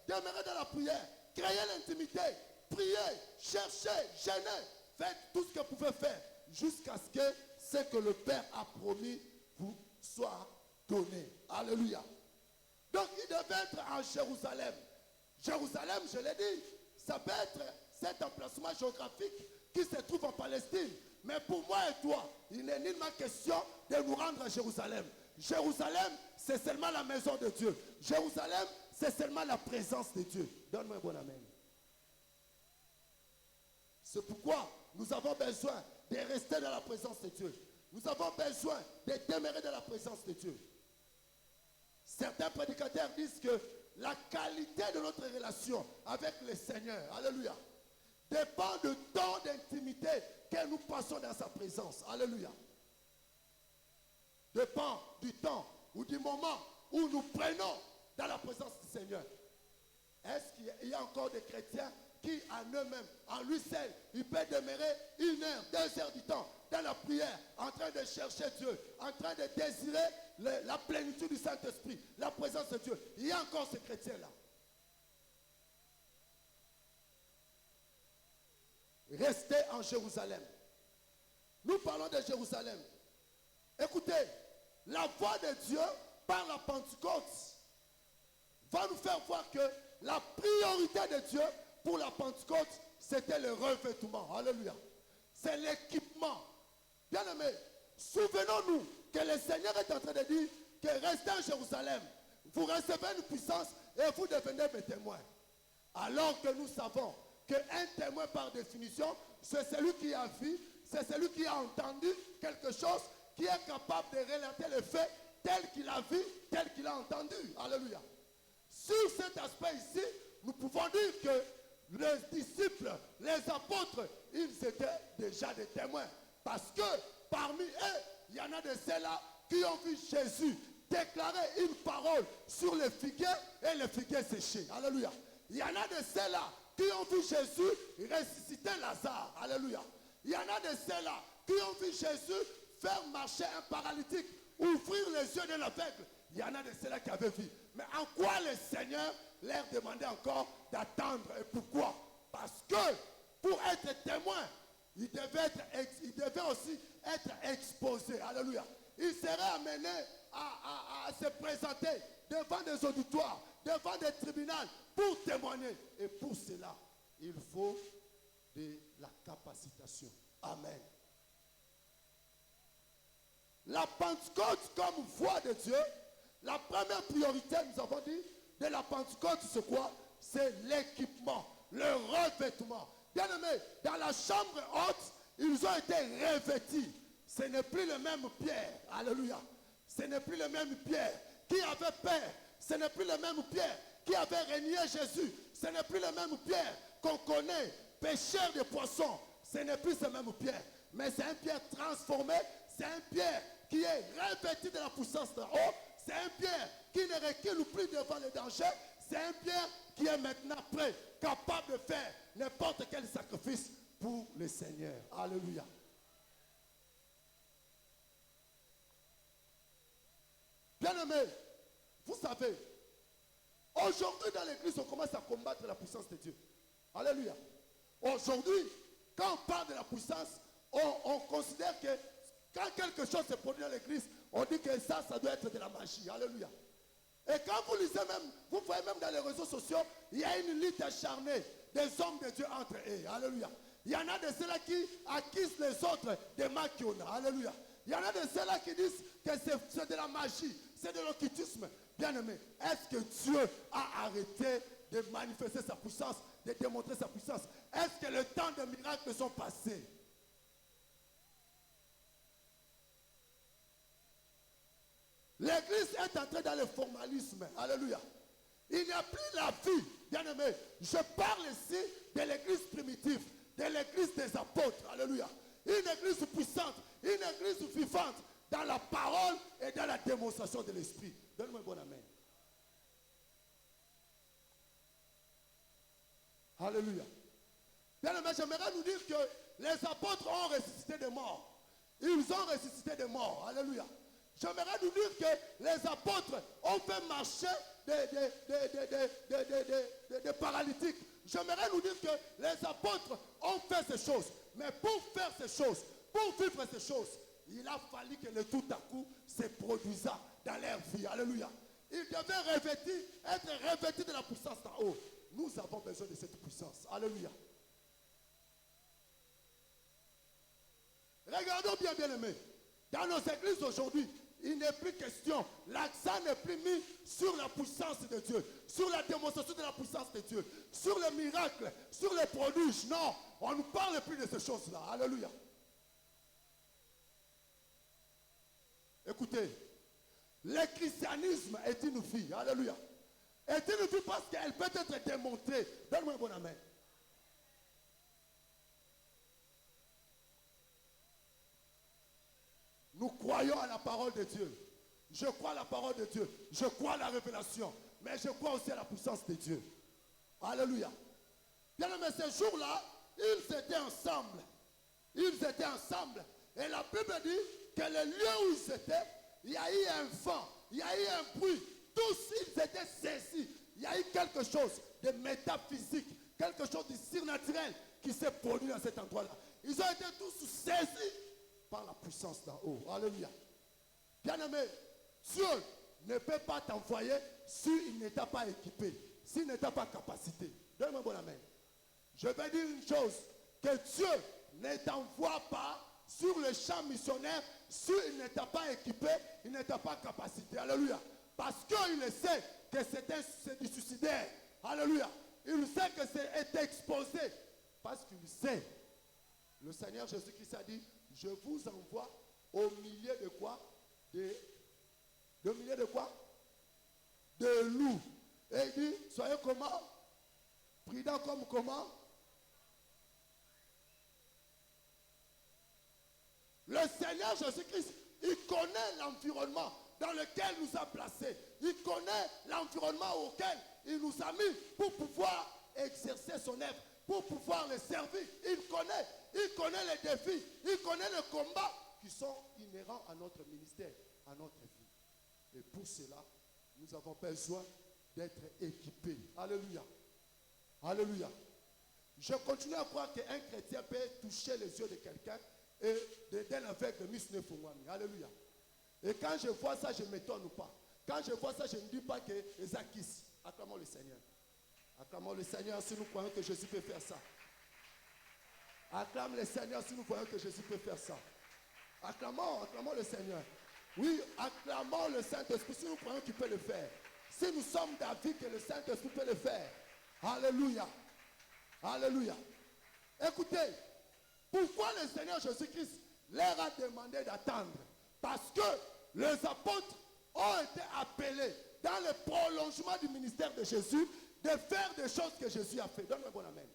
S1: demeurez dans la prière. Créez l'intimité. Priez, cherchez, jeûnez. Faites tout ce que vous pouvez faire jusqu'à ce que le Père a promis vous soit donné. Alléluia. Donc il devait être en Jérusalem. Jérusalem, je l'ai dit, ça peut être cet emplacement géographique qui se trouve en Palestine. Mais pour moi et toi, il n'est nullement question de nous rendre à Jérusalem. Jérusalem, c'est seulement la maison de Dieu. Jérusalem, c'est seulement la présence de Dieu. Donne-moi un bon amen. C'est pourquoi nous avons besoin de rester dans la présence de Dieu. Nous avons besoin de demeurer dans la présence de Dieu. Certains prédicateurs disent que la qualité de notre relation avec le Seigneur, alléluia, dépend du temps d'intimité que nous passons dans sa présence. Alléluia. Dépend du temps ou du moment où nous prenons dans la présence du Seigneur. Est-ce qu'il y a encore des chrétiens qui en eux-mêmes, en lui seul, il peut demeurer 1 heure, 2 heures du temps dans la prière, en train de chercher Dieu, en train de désirer la plénitude du Saint-Esprit, la présence de Dieu. Il y a encore ces chrétiens-là. rester en Jérusalem. Nous parlons de Jérusalem. Écoutez, la voix de Dieu par la Pentecôte va nous faire voir que la priorité de Dieu pour la Pentecôte, c'était le revêtement. Alléluia. C'est l'équipement. Bien-aimés, souvenons-nous que le Seigneur est en train de dire que restez en Jérusalem. Vous recevez une puissance et vous devenez mes témoins. Alors que nous savons qu'un témoin par définition, c'est celui qui a vu, c'est celui qui a entendu quelque chose, qui est capable de relater les faits tel qu'il a vu, tel qu'il a entendu. Alléluia. Sur cet aspect ici, nous pouvons dire que les disciples, les apôtres, ils étaient déjà des témoins. Parce que parmi eux, il y en a de ceux-là qui ont vu Jésus déclarer une parole sur les figuiers et les figuiers séchés. Alléluia. Il y en a de ceux-là qui ont vu Jésus ressusciter Lazare. Alléluia. Il y en a de ceux-là qui ont vu Jésus faire marcher un paralytique, ouvrir les yeux d'un aveugle. Il y en a de ceux-là qui avaient vu. Mais en quoi le Seigneur leur demandait encore d'attendre? Et pourquoi? Parce que pour être témoin, il devait aussi être exposé. Alléluia. Il serait amené à se présenter devant des auditoires, devant des tribunaux pour témoigner. Et pour cela, il faut de la capacitation. Amen. La Pentecôte comme voix de Dieu, la première priorité, nous avons dit, de la Pentecôte, c'est quoi? C'est l'équipement, le revêtement. Bien aimé, dans la chambre haute, ils ont été revêtis. Ce n'est plus le même Pierre. Alléluia. Ce n'est plus le même Pierre qui avait peur. Ce n'est plus le même Pierre qui avait renié Jésus. Ce n'est plus le même Pierre qu'on connaît, pêcheur de poissons. Ce n'est plus ce même Pierre. Mais c'est un Pierre transformé. C'est un Pierre qui est revêtu de la puissance d'en haut. C'est un Pierre qui ne recule plus devant les dangers. C'est un Pierre qui est maintenant prêt, capable de faire n'importe quel sacrifice pour le Seigneur. Alléluia. Bien-aimés, vous savez, aujourd'hui dans l'église, on commence à combattre la puissance de Dieu. Alléluia. Aujourd'hui, quand on parle de la puissance, on considère que quand quelque chose se produit dans l'église, on dit que ça doit être de la magie. Alléluia. Et quand vous lisez même, vous voyez même dans les réseaux sociaux, il y a une lutte acharnée des hommes de Dieu entre eux. Alléluia. Il y en a de ceux-là qui accusent les autres des mal qu'il y en a. Alléluia. Il y en a de ceux-là qui disent que c'est de la magie, c'est de l'occultisme. Bien-aimé, est-ce que Dieu a arrêté de manifester sa puissance, de démontrer sa puissance? Est-ce que le temps des miracles sont passés? L'église est entrée dans le formalisme. Alléluia. Il n'y a plus la vie. Bien-aimé, je parle ici de l'église primitive, de l'église des apôtres. Alléluia. Une église puissante, une église vivante dans la parole et dans la démonstration de l'esprit. Donne-moi un bon amen. Alléluia. Bien-aimé, j'aimerais nous dire que les apôtres ont ressuscité des morts. Ils ont ressuscité des morts. Alléluia. J'aimerais nous dire que les apôtres ont fait marcher des paralytiques. J'aimerais nous dire que les apôtres ont fait ces choses. Mais pour faire ces choses, pour vivre ces choses, il a fallu que le tout à coup se produise dans leur vie. Alléluia. Ils devaient être revêtis de la puissance d'en haut. Nous avons besoin de cette puissance. Alléluia. Regardons bien, bien-aimés. Dans nos églises aujourd'hui, il n'est plus question, l'accent n'est plus mis sur la puissance de Dieu, sur la démonstration de la puissance de Dieu, sur les miracles, sur les prodiges. Non, on ne parle plus de ces choses-là. Alléluia. Écoutez, le christianisme est une vie. Alléluia. Est une vie parce qu'elle peut être démontrée. Donne-moi un bon amen. Nous croyons à la parole de Dieu. Je crois à la parole de Dieu. Je crois à la révélation. Mais je crois aussi à la puissance de Dieu. Alléluia. Bien aimé, ces jours-là, ils étaient ensemble. Ils étaient ensemble. Et la Bible dit que le lieu où ils étaient, il y a eu un vent, il y a eu un bruit. Tous, ils étaient saisis. Il y a eu quelque chose de métaphysique,
S2: quelque chose de surnaturel qui s'est produit dans cet endroit-là. Ils ont été tous saisis par la puissance d'en haut. Alléluia. Bien-aimé, Dieu ne peut pas t'envoyer s'il n'est pas équipé, s'il n'est pas capacité. Donne-moi un bon amen. Je vais dire une chose, que Dieu ne t'envoie pas sur le champ missionnaire s'il n'est pas équipé, il n'est pas capacité. Alléluia. Parce qu'il sait que c'est du suicidaire. Alléluia. Il sait que c'est exposé. Parce qu'il sait. Le Seigneur Jésus-Christ a dit, je vous envoie au milieu de quoi? De milieu de quoi? De loups. Et il dit, soyez comment? Prudents comme comment? Le Seigneur Jésus-Christ, il connaît l'environnement dans lequel il nous a placés. Il connaît l'environnement auquel il nous a mis pour pouvoir exercer son œuvre, pour pouvoir le servir. Il connaît les défis, il connaît les combats qui sont inhérents à notre ministère, à notre vie. Et pour cela, nous avons besoin d'être équipés. Alléluia. Alléluia. Je continue à croire qu'un chrétien peut toucher les yeux de quelqu'un et d'un aveugle de Miss Nefungwami. Alléluia. Et quand je vois ça, je ne m'étonne pas. Quand je vois ça, je ne dis pas que Ezakis. Acclamons le Seigneur. Acclamons le Seigneur si nous croyons que Jésus peut faire ça. Acclame le Seigneur si nous croyons que Jésus peut faire ça. Acclamons le Seigneur. Oui, acclamons le Saint-Esprit si nous croyons qu'il peut le faire. Si nous sommes d'avis que le Saint-Esprit peut le faire. Alléluia. Alléluia. Écoutez, pourquoi le Seigneur Jésus-Christ leur a demandé d'attendre? Parce que les apôtres ont été appelés dans le prolongement du ministère de Jésus de faire des choses que Jésus a fait. Donne-moi un bon amen.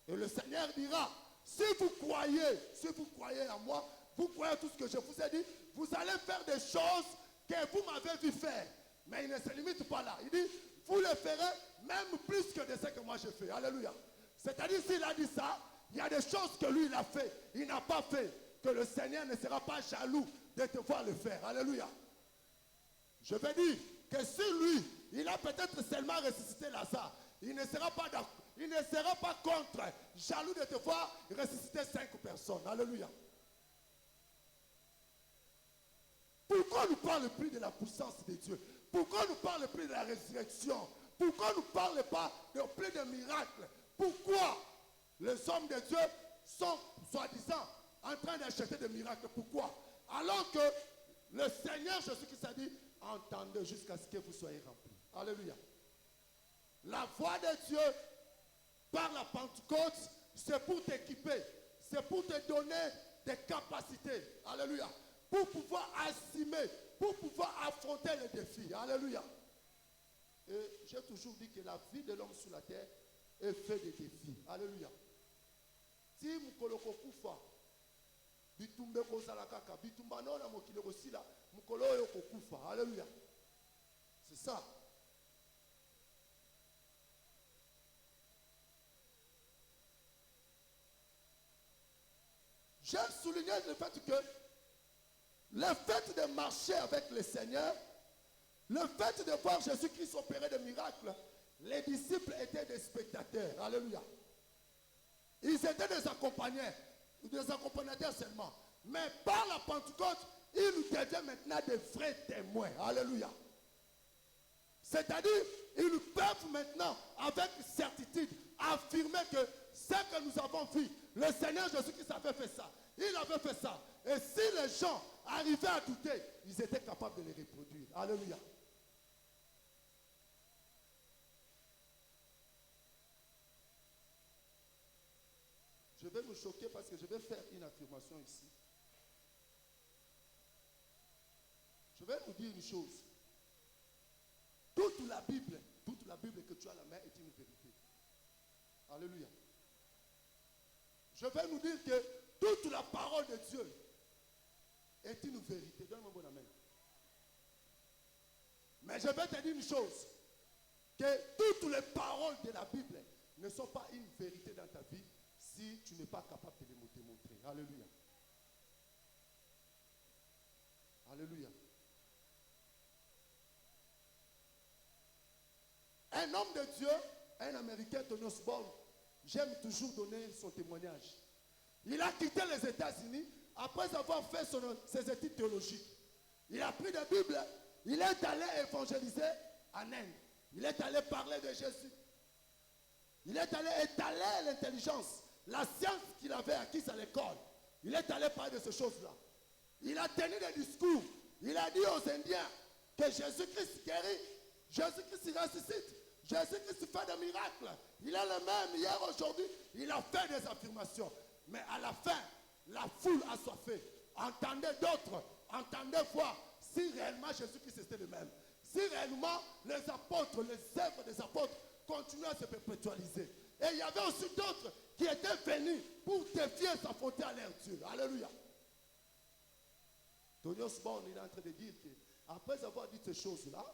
S2: Et le Seigneur dira, si vous croyez en moi, vous croyez à tout ce que je vous ai dit, vous allez faire des choses que vous m'avez vu faire. Mais il ne se limite pas là. Il dit, vous le ferez même plus que de ce que moi je fais. Alléluia. C'est-à-dire, s'il a dit ça, il y a des choses que lui, il a fait. Il n'a pas fait. Que le Seigneur ne sera pas jaloux de te voir le faire. Alléluia. Je vais dire que si lui, il a peut-être seulement ressuscité Lazare, il ne sera pas contre, jaloux de te voir ressusciter 5 personnes. Alléluia. Pourquoi on ne parle plus de la puissance de Dieu? Pourquoi on ne parle plus de la résurrection? Pourquoi on ne parle pas de plus de miracles? Pourquoi les hommes de Dieu sont, soi-disant, en train d'acheter des miracles? Pourquoi? Alors que le Seigneur Jésus-Christ a dit, entendez jusqu'à ce que vous soyez remplis. Alléluia. La voix de Dieu par la Pentecôte, c'est pour t'équiper, c'est pour te donner des capacités. Alléluia. Pour pouvoir assumer, pour pouvoir affronter les défis. Alléluia. Et j'ai toujours dit que la vie de l'homme sur la terre est faite de défis. Alléluia. Si mukoloko kufa, bitumbe kozala kaka, bitumba no na mokile kosila, mukolo yo kokufa. Alléluia. C'est ça. J'ai souligné le fait que le fait de marcher avec le Seigneur, le fait de voir Jésus-Christ opérer des miracles, les disciples étaient des spectateurs. Alléluia. Ils étaient des accompagnateurs seulement. Mais par la Pentecôte, ils deviennent maintenant des vrais témoins. Alléluia. C'est-à-dire, ils peuvent maintenant, avec certitude, affirmer que ce que nous avons vu, le Seigneur Jésus-Christ avait fait ça. Il avait fait ça. Et si les gens arrivaient à douter, ils étaient capables de les reproduire. Alléluia. Je vais me choquer parce que je vais faire une affirmation ici. Je vais vous dire une chose. Toute la Bible que tu as à la main est une vérité. Alléluia. Je vais nous dire que toute la parole de Dieu est une vérité. Donne-moi un bon amen. Mais je vais te dire une chose. Que toutes les paroles de la Bible ne sont pas une vérité dans ta vie si tu n'es pas capable de les démontrer. Alléluia. Alléluia. Un homme de Dieu, un Américain, Tony Osborne, j'aime toujours donner son témoignage. Il a quitté les États-Unis après avoir fait ses études théologiques. Il a pris la Bible, il est allé évangéliser en Inde. Il est allé parler de Jésus. Il est allé étaler l'intelligence, la science qu'il avait acquise à l'école. Il est allé parler de ces choses-là. Il a tenu des discours. Il a dit aux Indiens que Jésus-Christ guérit, Jésus-Christ ressuscite, Jésus-Christ fait des miracles. Il est le même hier, aujourd'hui. Il a fait des affirmations. Mais à la fin, la foule a soifé. Entendez d'autres, entendez voir si réellement Jésus-Christ était le même. Si réellement les apôtres, les œuvres des apôtres continuaient à se perpétualiser. Et il y avait aussi d'autres qui étaient venus pour défier et s'affronter à leur Dieu. Alléluia. Tony Osborne, il est en train de dire qu'après avoir dit ces choses-là,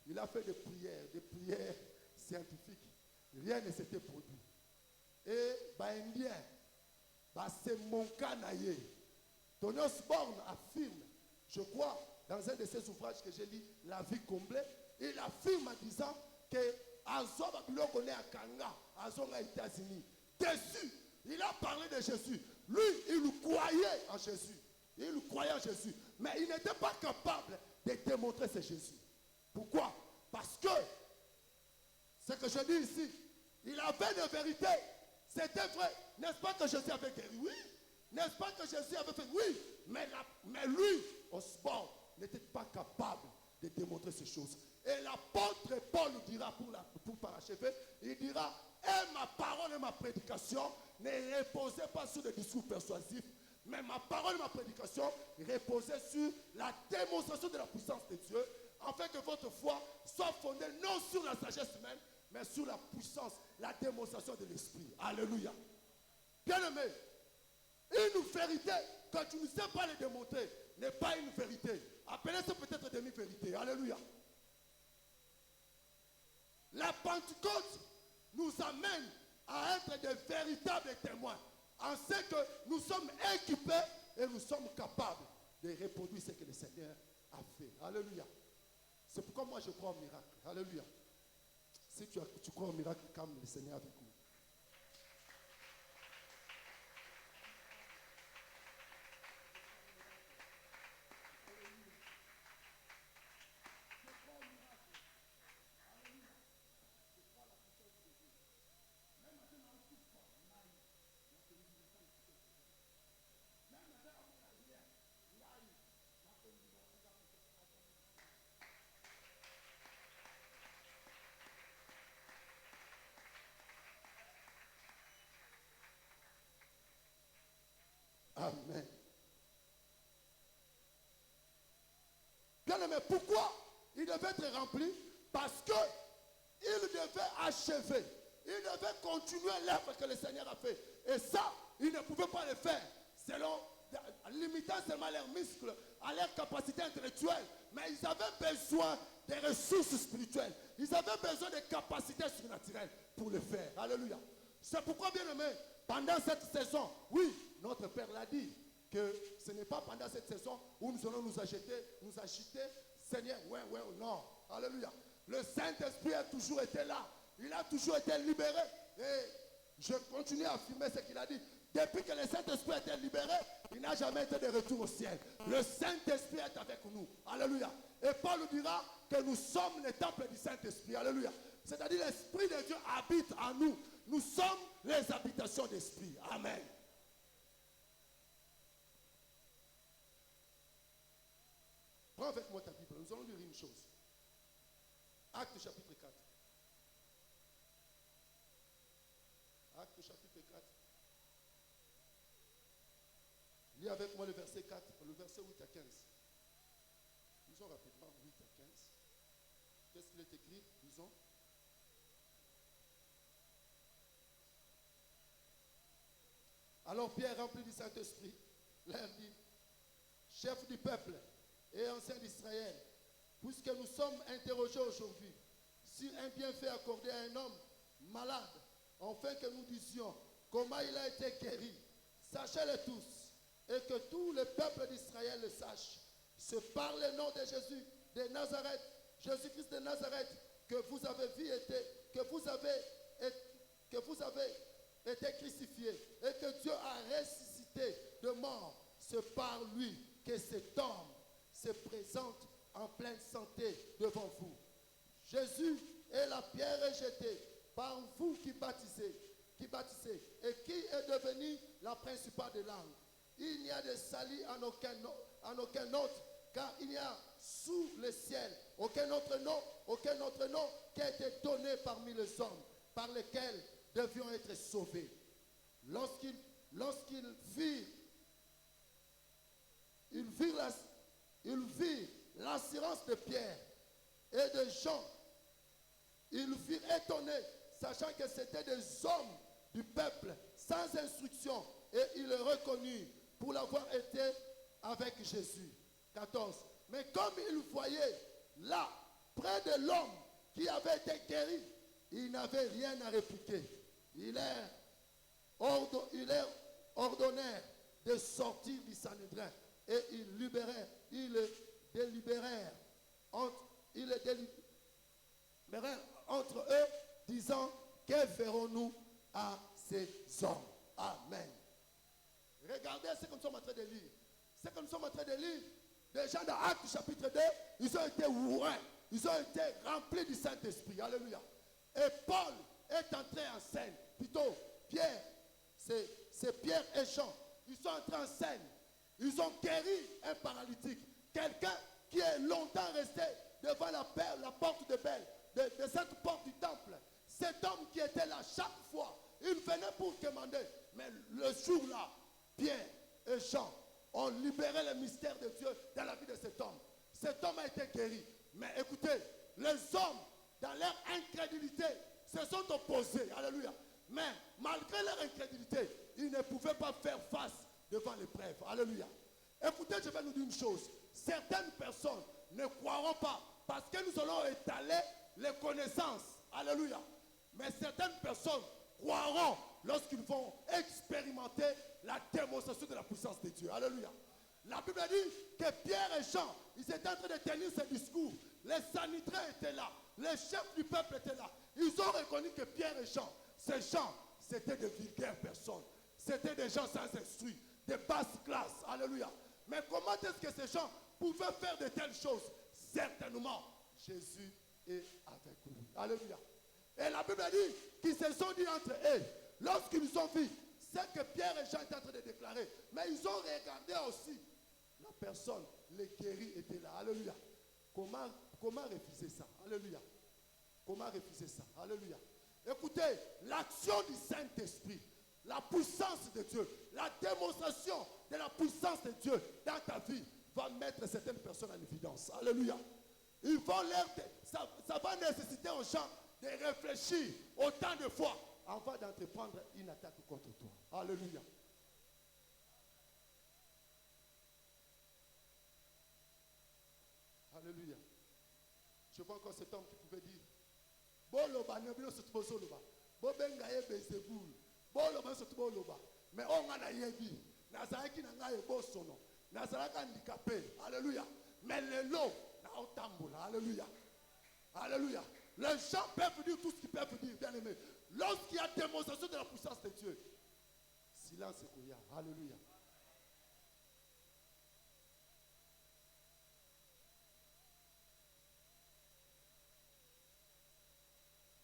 S2: il a fait des prières scientifiques. Rien ne s'était produit. Et Indien, c'est mon cas naïe. Tony Osborne affirme, je crois, dans un de ses ouvrages que j'ai lu, La vie comblée, il affirme en disant que Azo Babylon connaît à Kanga, Azo aux États-Unis. Déçu, il a parlé de Jésus. Lui, il croyait en Jésus. Il croyait en Jésus. Mais il n'était pas capable de démontrer c'est Jésus. Pourquoi? Parce que, ce que je dis ici, il avait une vérité. C'était vrai. N'est-ce pas que Jésus avait guéri? Oui. N'est-ce pas que Jésus avait fait? Oui. Mais lui, Osborne, n'était pas capable de démontrer ces choses. Et l'apôtre Paul dira, pour parachever, il dira, et ma parole et ma prédication ne reposaient pas sur des discours persuasifs, mais ma parole et ma prédication reposaient sur la démonstration de la puissance de Dieu, afin que votre foi soit fondée non sur la sagesse humaine, mais sur la puissance, la démonstration de l'Esprit. Alléluia. Bien-aimé, une vérité, quand tu ne sais pas le démontrer, n'est pas une vérité. Appelez ça peut-être demi-vérité. Alléluia. La Pentecôte nous amène à être des véritables témoins. En ce que nous sommes équipés et nous sommes capables de reproduire ce que le Seigneur a fait. Alléluia. C'est pourquoi moi je crois au miracle. Alléluia. Si tu crois au miracle, comme le Seigneur avec nous. Amen. Bien aimé, pourquoi il devait être rempli? Parce qu'il devait achever. Il devait continuer l'œuvre que le Seigneur a fait. Et ça, il ne pouvait pas le faire selon, limitant seulement leurs muscles, à leur capacité intellectuelle. Mais ils avaient besoin des ressources spirituelles. Ils avaient besoin de capacités surnaturelles pour le faire. Alléluia. C'est pourquoi, bien aimé, pendant cette saison, oui, notre Père l'a dit, que ce n'est pas pendant cette saison où nous allons nous agiter, Seigneur, ouais, non. Alléluia. Le Saint-Esprit a toujours été là. Il a toujours été libéré. Et je continue à affirmer ce qu'il a dit. Depuis que le Saint-Esprit a été libéré, il n'a jamais été de retour au ciel. Le Saint-Esprit est avec nous. Alléluia. Et Paul dira que nous sommes le temple du Saint-Esprit. Alléluia. C'est-à-dire l'Esprit de Dieu habite en nous. Nous sommes les habitations d'Esprit. Amen. Prends avec moi ta Bible. Nous allons lire une chose. Actes chapitre 4. Actes chapitre 4. Lis avec moi le verset 4, le verset 8 à 15. Lisons rapidement 8 à 15. Qu'est-ce qu'il est écrit? Lisons. Alors Pierre, rempli du Saint-Esprit, leur dit, chef du peuple et ancien d'Israël, puisque nous sommes interrogés aujourd'hui sur un bienfait accordé à un homme malade, afin que nous disions comment il a été guéri, sachez-le tous, et que tout le peuple d'Israël le sache. C'est par le nom de Jésus de Nazareth, Jésus-Christ de Nazareth,
S1: que vous avez vu que vous avez été crucifié et que Dieu a ressuscité de mort, c'est par lui que cet homme se présente en pleine santé devant vous. Jésus est la pierre rejetée par vous qui baptisez, et qui est devenu la principale des langues. Il n'y a de salut en aucun autre, car il n'y a sous le ciel aucun autre nom qui a été donné parmi les hommes, par lesquels devions être sauvés. Lorsqu'ils virent l'assurance de Pierre et de Jean, ils furent étonnés, sachant que c'était des hommes du peuple sans instruction, et ils le reconnurent pour l'avoir été avec Jésus. 14. Mais comme ils voyaient là, près de l'homme qui avait été guéri, ils n'avaient rien à répliquer. Ils leur ordonnèrent de sortir du Sanhédrin, et ils le délibérèrent entre eux, disant: que ferons-nous à ces hommes? Amen. Regardez ce que nous sommes en train de lire. Ce que nous sommes en train de lire, les gens dans Actes chapitre 2, ils ont été ouverts, ils ont été remplis du Saint-Esprit. Alléluia. Et Paul est entré en scène. Plutôt, Pierre, c'est Pierre et Jean. Ils sont entrés en scène. Ils ont guéri un paralytique. Quelqu'un qui est longtemps resté devant la porte de cette porte du temple. Cet homme qui était là chaque fois, il venait pour commander. Mais le jour-là, Pierre et Jean ont libéré le mystère de Dieu dans la vie de cet homme. Cet homme a été guéri. Mais écoutez, les hommes, dans leur incrédulité, se sont opposés. Alléluia. Mais malgré leur incrédulité, ils ne pouvaient pas faire face devant l'épreuve. Alléluia. Écoutez, je vais nous dire une chose. Certaines personnes ne croiront pas parce que nous allons étaler les connaissances. Alléluia. Mais certaines personnes croiront lorsqu'ils vont expérimenter la démonstration de la puissance de Dieu. Alléluia. La Bible dit que Pierre et Jean, ils étaient en train de tenir ce discours. Les Sanhédrins étaient là. Les chefs du peuple étaient là. Ils ont reconnu que Pierre et Jean, ces gens, c'était de vulgaires personnes. C'était des gens sans instruits, de basse classe. Alléluia. Mais comment est-ce que ces gens pouvaient faire de telles choses? Certainement, Jésus est avec lui. Alléluia. Et la Bible dit qu'ils se sont dit entre eux, lorsqu'ils ont vu ce que Pierre et Jean étaient en train de déclarer, mais ils ont regardé aussi la personne, les guéris étaient là. Alléluia. Comment refuser ça? Alléluia. Comment refuser ça? Alléluia. Écoutez, l'action du Saint-Esprit, la puissance de Dieu, la démonstration de la puissance de Dieu dans ta vie va mettre certaines personnes en évidence. Alléluia. Ils vont ça va nécessiter aux gens de réfléchir autant de fois avant d'entreprendre une attaque contre toi. Alléluia. Alléluia. Je vois encore cet homme qui pouvait dire: Boloba nebino sotbozoloba. Bobenga ye bezebul. Boloba sotboloba. Mais on a yebi. Nazaraki nanga ye bosono. Nazaraka handicapé. Alléluia. Mais le lot na otambola. Alléluia. Alléluia. Les gens peuvent dire tout ce qu'ils peuvent dire, bien aimé. Lorsqu'il y a démonstration de la puissance de Dieu, silence et couillard. Alléluia.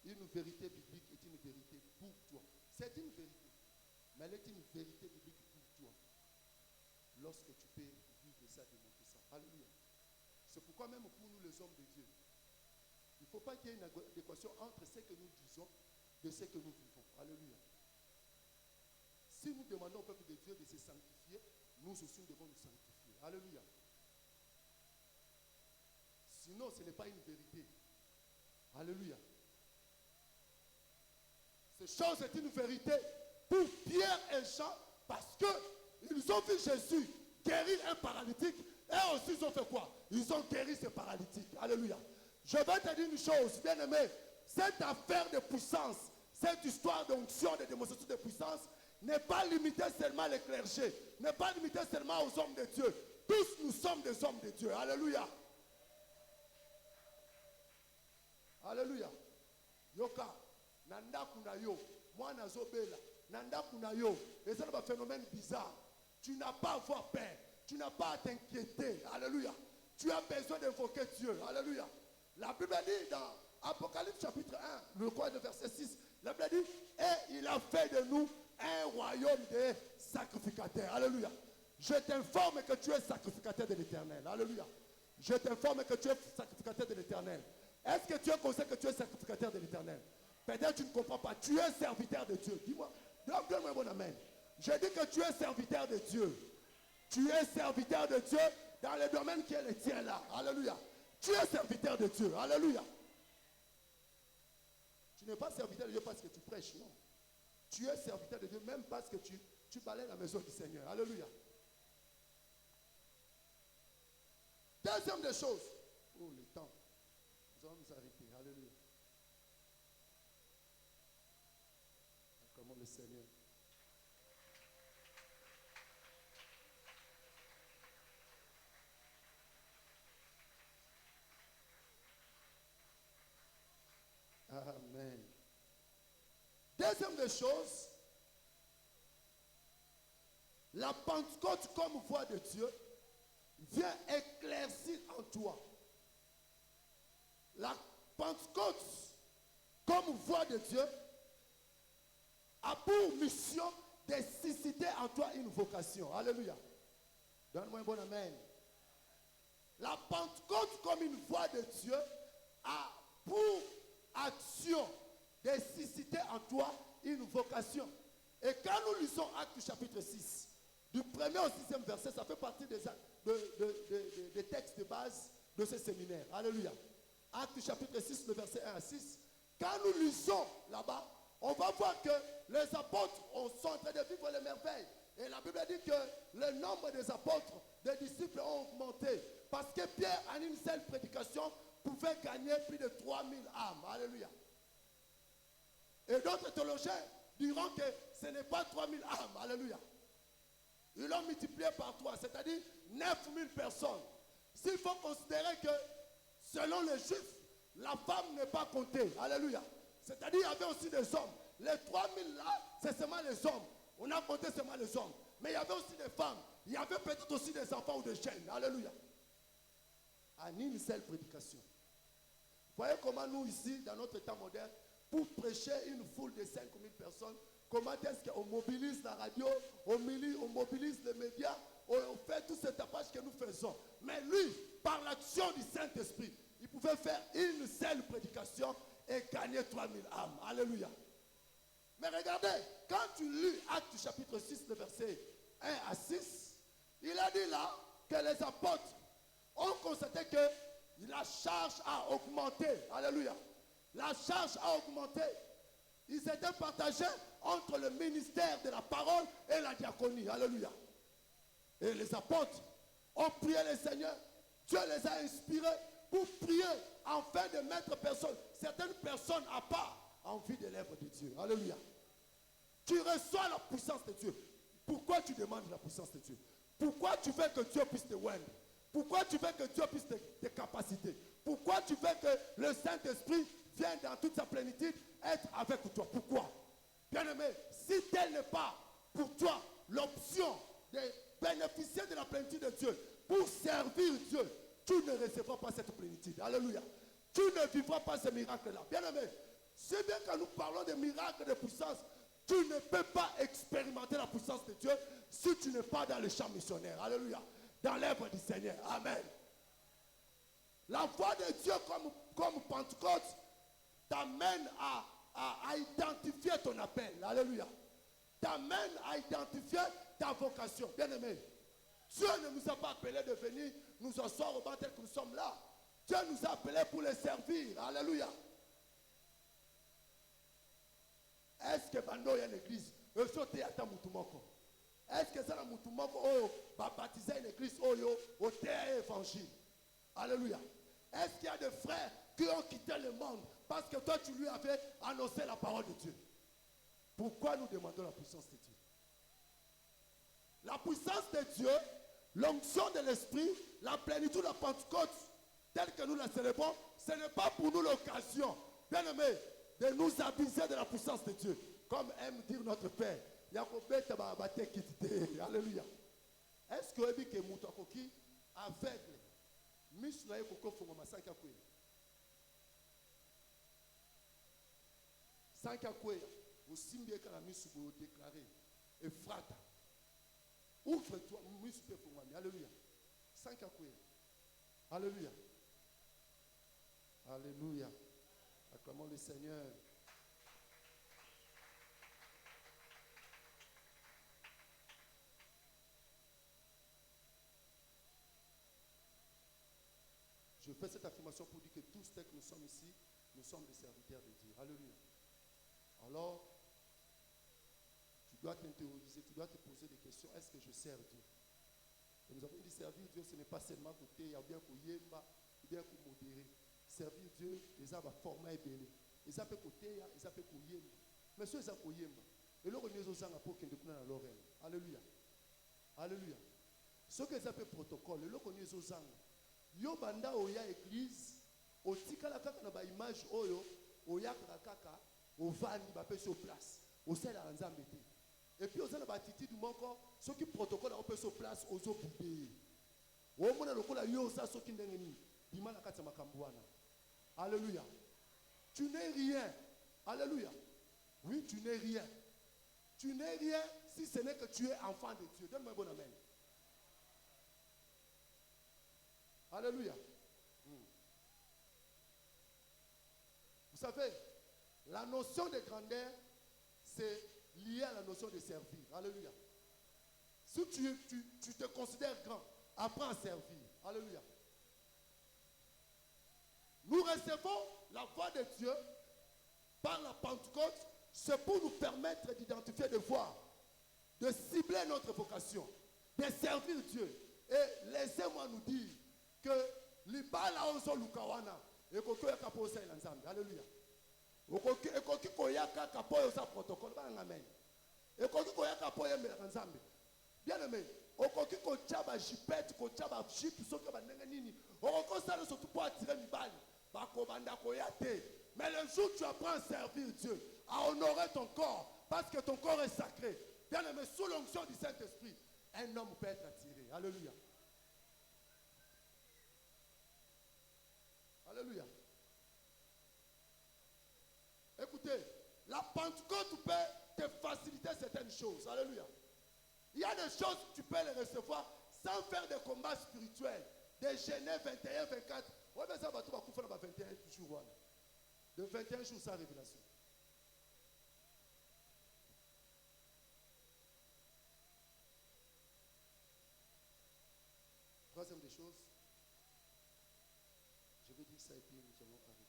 S1: Une vérité biblique est une vérité pour toi. C'est une vérité, mais elle est une vérité biblique pour toi. Lorsque tu peux vivre ça, démontrer ça. Alléluia. C'est pourquoi même pour nous les hommes de Dieu, il ne faut pas qu'il y ait une adéquation entre ce que nous disons et ce que nous vivons. Alléluia. Si nous demandons au peuple de Dieu de se sanctifier, nous aussi devons nous sanctifier. Alléluia. Sinon, ce n'est pas une vérité. Alléluia. Cette chose est une vérité pour Pierre et Jean parce qu'ils ont vu Jésus guérir un paralytique et aussi ils ont fait quoi? Ils ont guéri ce paralytique. Alléluia. Je vais te dire une chose, bien aimé. Cette affaire de puissance, cette histoire d'onction, de démonstration de puissance, n'est pas limitée seulement aux clergés, n'est pas limitée seulement aux hommes de Dieu. Tous nous sommes des hommes de Dieu. Alléluia.
S2: Alléluia. Yoka, nanda kuna yo, moi nazobela, nanda kuna yo. Et ça, c'est un phénomène bizarre. Tu n'as pas à avoir peur. Tu n'as pas à t'inquiéter. Alléluia. Tu as besoin d'invoquer Dieu. Alléluia. La Bible dit dans Apocalypse chapitre 1, le verset 6, la Bible dit, et il a fait de nous un royaume de sacrificateurs. Alléluia. Je t'informe que tu es sacrificateur de l'Éternel. Alléluia. Je t'informe que tu es sacrificateur de l'Éternel. Est-ce que tu es conscient que tu es sacrificateur de l'Éternel? Peut-être tu ne comprends pas. Tu es serviteur de Dieu. Dis-moi. Donne-moi un bon amen. Je dis que tu es serviteur de Dieu. Tu es serviteur de Dieu dans le domaine qui est le tien là. Alléluia. Tu es serviteur de Dieu. Alléluia. Tu n'es pas serviteur de Dieu parce que tu prêches, non. Tu es serviteur de Dieu même parce que tu balayes la maison du Seigneur. Alléluia. Deuxième des choses. Oh, le temps. Nous allons nous arrêter. Alléluia. Comment le Seigneur. Amen. Deuxième des choses, la Pentecôte comme voix de Dieu vient éclaircir en toi. La Pentecôte comme voix de Dieu a pour mission de susciter en toi une vocation. Alléluia. Donne-moi un bon amen. La Pentecôte comme une voix de Dieu a pour action de susciter en toi une vocation. Et quand nous lisons Actes chapitre 6, du 1er au 6e verset, ça fait partie des textes de base de ce séminaire. Alléluia. Actes chapitre 6, le verset 1 à 6. Quand nous lisons là-bas, on va voir que les apôtres sont en train de vivre les merveilles. Et la Bible dit que le nombre des apôtres, des disciples ont augmenté. Parce que Pierre, en une seule prédication, pouvait gagner plus de 3000 âmes. Alléluia. Et d'autres théologiens diront que ce n'est pas 3000 âmes. Alléluia. Ils l'ont multiplié par 3, c'est-à-dire 9000 personnes. S'il faut considérer que, selon les Juifs, la femme n'est pas comptée. Alléluia. C'est-à-dire qu'il y avait aussi des hommes. Les 3000 là, c'est seulement les hommes. On a compté seulement les hommes. Mais il y avait aussi des femmes. Il y avait peut-être aussi des enfants ou des jeunes. Alléluia. En une seule prédication. Voyez comment nous ici, dans notre temps moderne, pour prêcher une foule de 5000 personnes, comment est-ce qu'on mobilise la radio, on mobilise les médias, on fait tout ce tapage que nous faisons. Mais lui, par l'action du Saint-Esprit, il pouvait faire une seule prédication et gagner 3000 âmes. Alléluia. Mais regardez, quand tu lis Actes chapitre 6, le verset 1 à 6, il a dit là que les apôtres ont constaté que la charge a augmenté. Alléluia. La charge a augmenté. Ils étaient partagés entre le ministère de la parole et la diaconie. Alléluia. Et les apôtres ont prié le Seigneur. Dieu les a inspirés pour prier afin de mettre certaines personnes à part en vue de l'œuvre de Dieu. Alléluia. Tu reçois la puissance de Dieu. Pourquoi tu demandes la puissance de Dieu? Pourquoi tu veux que Dieu puisse te oindre? Pourquoi tu veux que Dieu puisse te capaciter? Pourquoi tu veux que le Saint-Esprit vienne dans toute sa plénitude être avec toi? Pourquoi? Bien-aimé, si tel n'est pas pour toi l'option de bénéficier de la plénitude de Dieu pour servir Dieu, tu ne recevras pas cette plénitude. Alléluia. Tu ne vivras pas ce miracle-là. Bien-aimé, c'est bien que nous parlons de miracles de puissance. Tu ne peux pas expérimenter la puissance de Dieu si tu n'es pas dans le champ missionnaire. Alléluia. Dans l'œuvre du Seigneur. Amen. La voix de Dieu comme Pentecôte t'amène à identifier ton appel. Alléluia. T'amène à identifier ta vocation. Bien-aimé, Dieu ne nous a pas appelés de venir nous asseoir au banc tel que nous sommes là. Dieu nous a appelés pour les servir. Alléluia. Est-ce que Bando y a une église? Est-ce que c'est la Moutoumoko va baptiser une église au terre évangile? Alléluia. Est-ce qu'il y a des frères qui ont quitté le monde parce que toi tu lui avais annoncé la parole de Dieu? Pourquoi nous demandons la puissance de Dieu? La puissance de Dieu, l'onction de l'esprit, la plénitude de la Pentecôte, telle que nous la célébrons, ce n'est pas pour nous l'occasion, bien aimé, de nous aviser de la puissance de Dieu. Comme aime dire notre Père. Alléluia. Est-ce que vous avez dit que Moutakoki aveugle, Mishnah Koko Fongoma Sankakwe, Sankakwe, au Simbie Kanamis vous déclarez, et frata, ouvre-toi, Mishnah Fongami, Alléluia. Sankakwe, Alléluia. Alléluia. Acclamons le Seigneur. Je fais cette affirmation pour dire que tous ceux que nous sommes ici, nous sommes des serviteurs de Dieu. Alléluia. Alors, tu dois t'intérioriser, tu dois te poser des questions. Est-ce que je sers Dieu? Et nous avons dit servir Dieu, ce n'est pas seulement côté, il y a bien qu'on yemba, ou bien qu'on modérer. Servir Dieu, les arbres format et belé. Les arbres côté, les arbres qu'on yemba. Mais ceux qui sont yemba, et l'on remet aux gens pour qu'ils ne prennent l'oreille. Alléluia. Alléluia. Ce que les arbres protocole, l'on remet aux gens. Yo banda oya église otikala kaka na ba image oyo oya kaka ovani ba pe sur place osala nzambe te et puis osala ba attitude moko soki protocole on peut sur place ozo boudé o mona lokola yo sa soki ndenge ni bima na kati makambo wana. Alléluia. Tu n'es rien. Alléluia. Oui, tu n'es rien. Tu n'es rien si ce n'est que tu es enfant de Dieu. Donne-moi un bon amen. Alléluia. Vous savez, la notion de grandeur, c'est lié à la notion de servir. Alléluia. Si tu te considères grand, apprends à servir. Alléluia. Nous recevons la voix de Dieu par la Pentecôte. C'est pour nous permettre d'identifier, de voir, de cibler notre vocation, de servir Dieu. Et laissez-moi nous dire que libala ozo lukawana ekoki koyaka po osala nzambe. Alléluia. Ekoki koyaka kapo osa protocole ba amen. Ekoki koyaka po yembela nzambe. Bien aimé, okoki kotia ba jipette, kotia ba jip soki ba ndenge nini. Okoki osala surtout pour attirer mibali. Ba kobanda koyate. Mais le jour où tu apprends à servir Dieu, à honorer ton corps, parce que ton corps est sacré. Bien aimé, sous l'onction du Saint-Esprit, un homme peut être attiré. Alléluia. Alléluia. Écoutez, la Pentecôte peut te faciliter certaines choses. Alléluia. Il y a des choses que tu peux les recevoir sans faire des combats spirituels. Des jeûner 21, 24. Ouais, mais ça va tout 21 jours. De 21 jours sans révélation. Troisième des choses. Je vais dire ça et puis nous allons arrêter.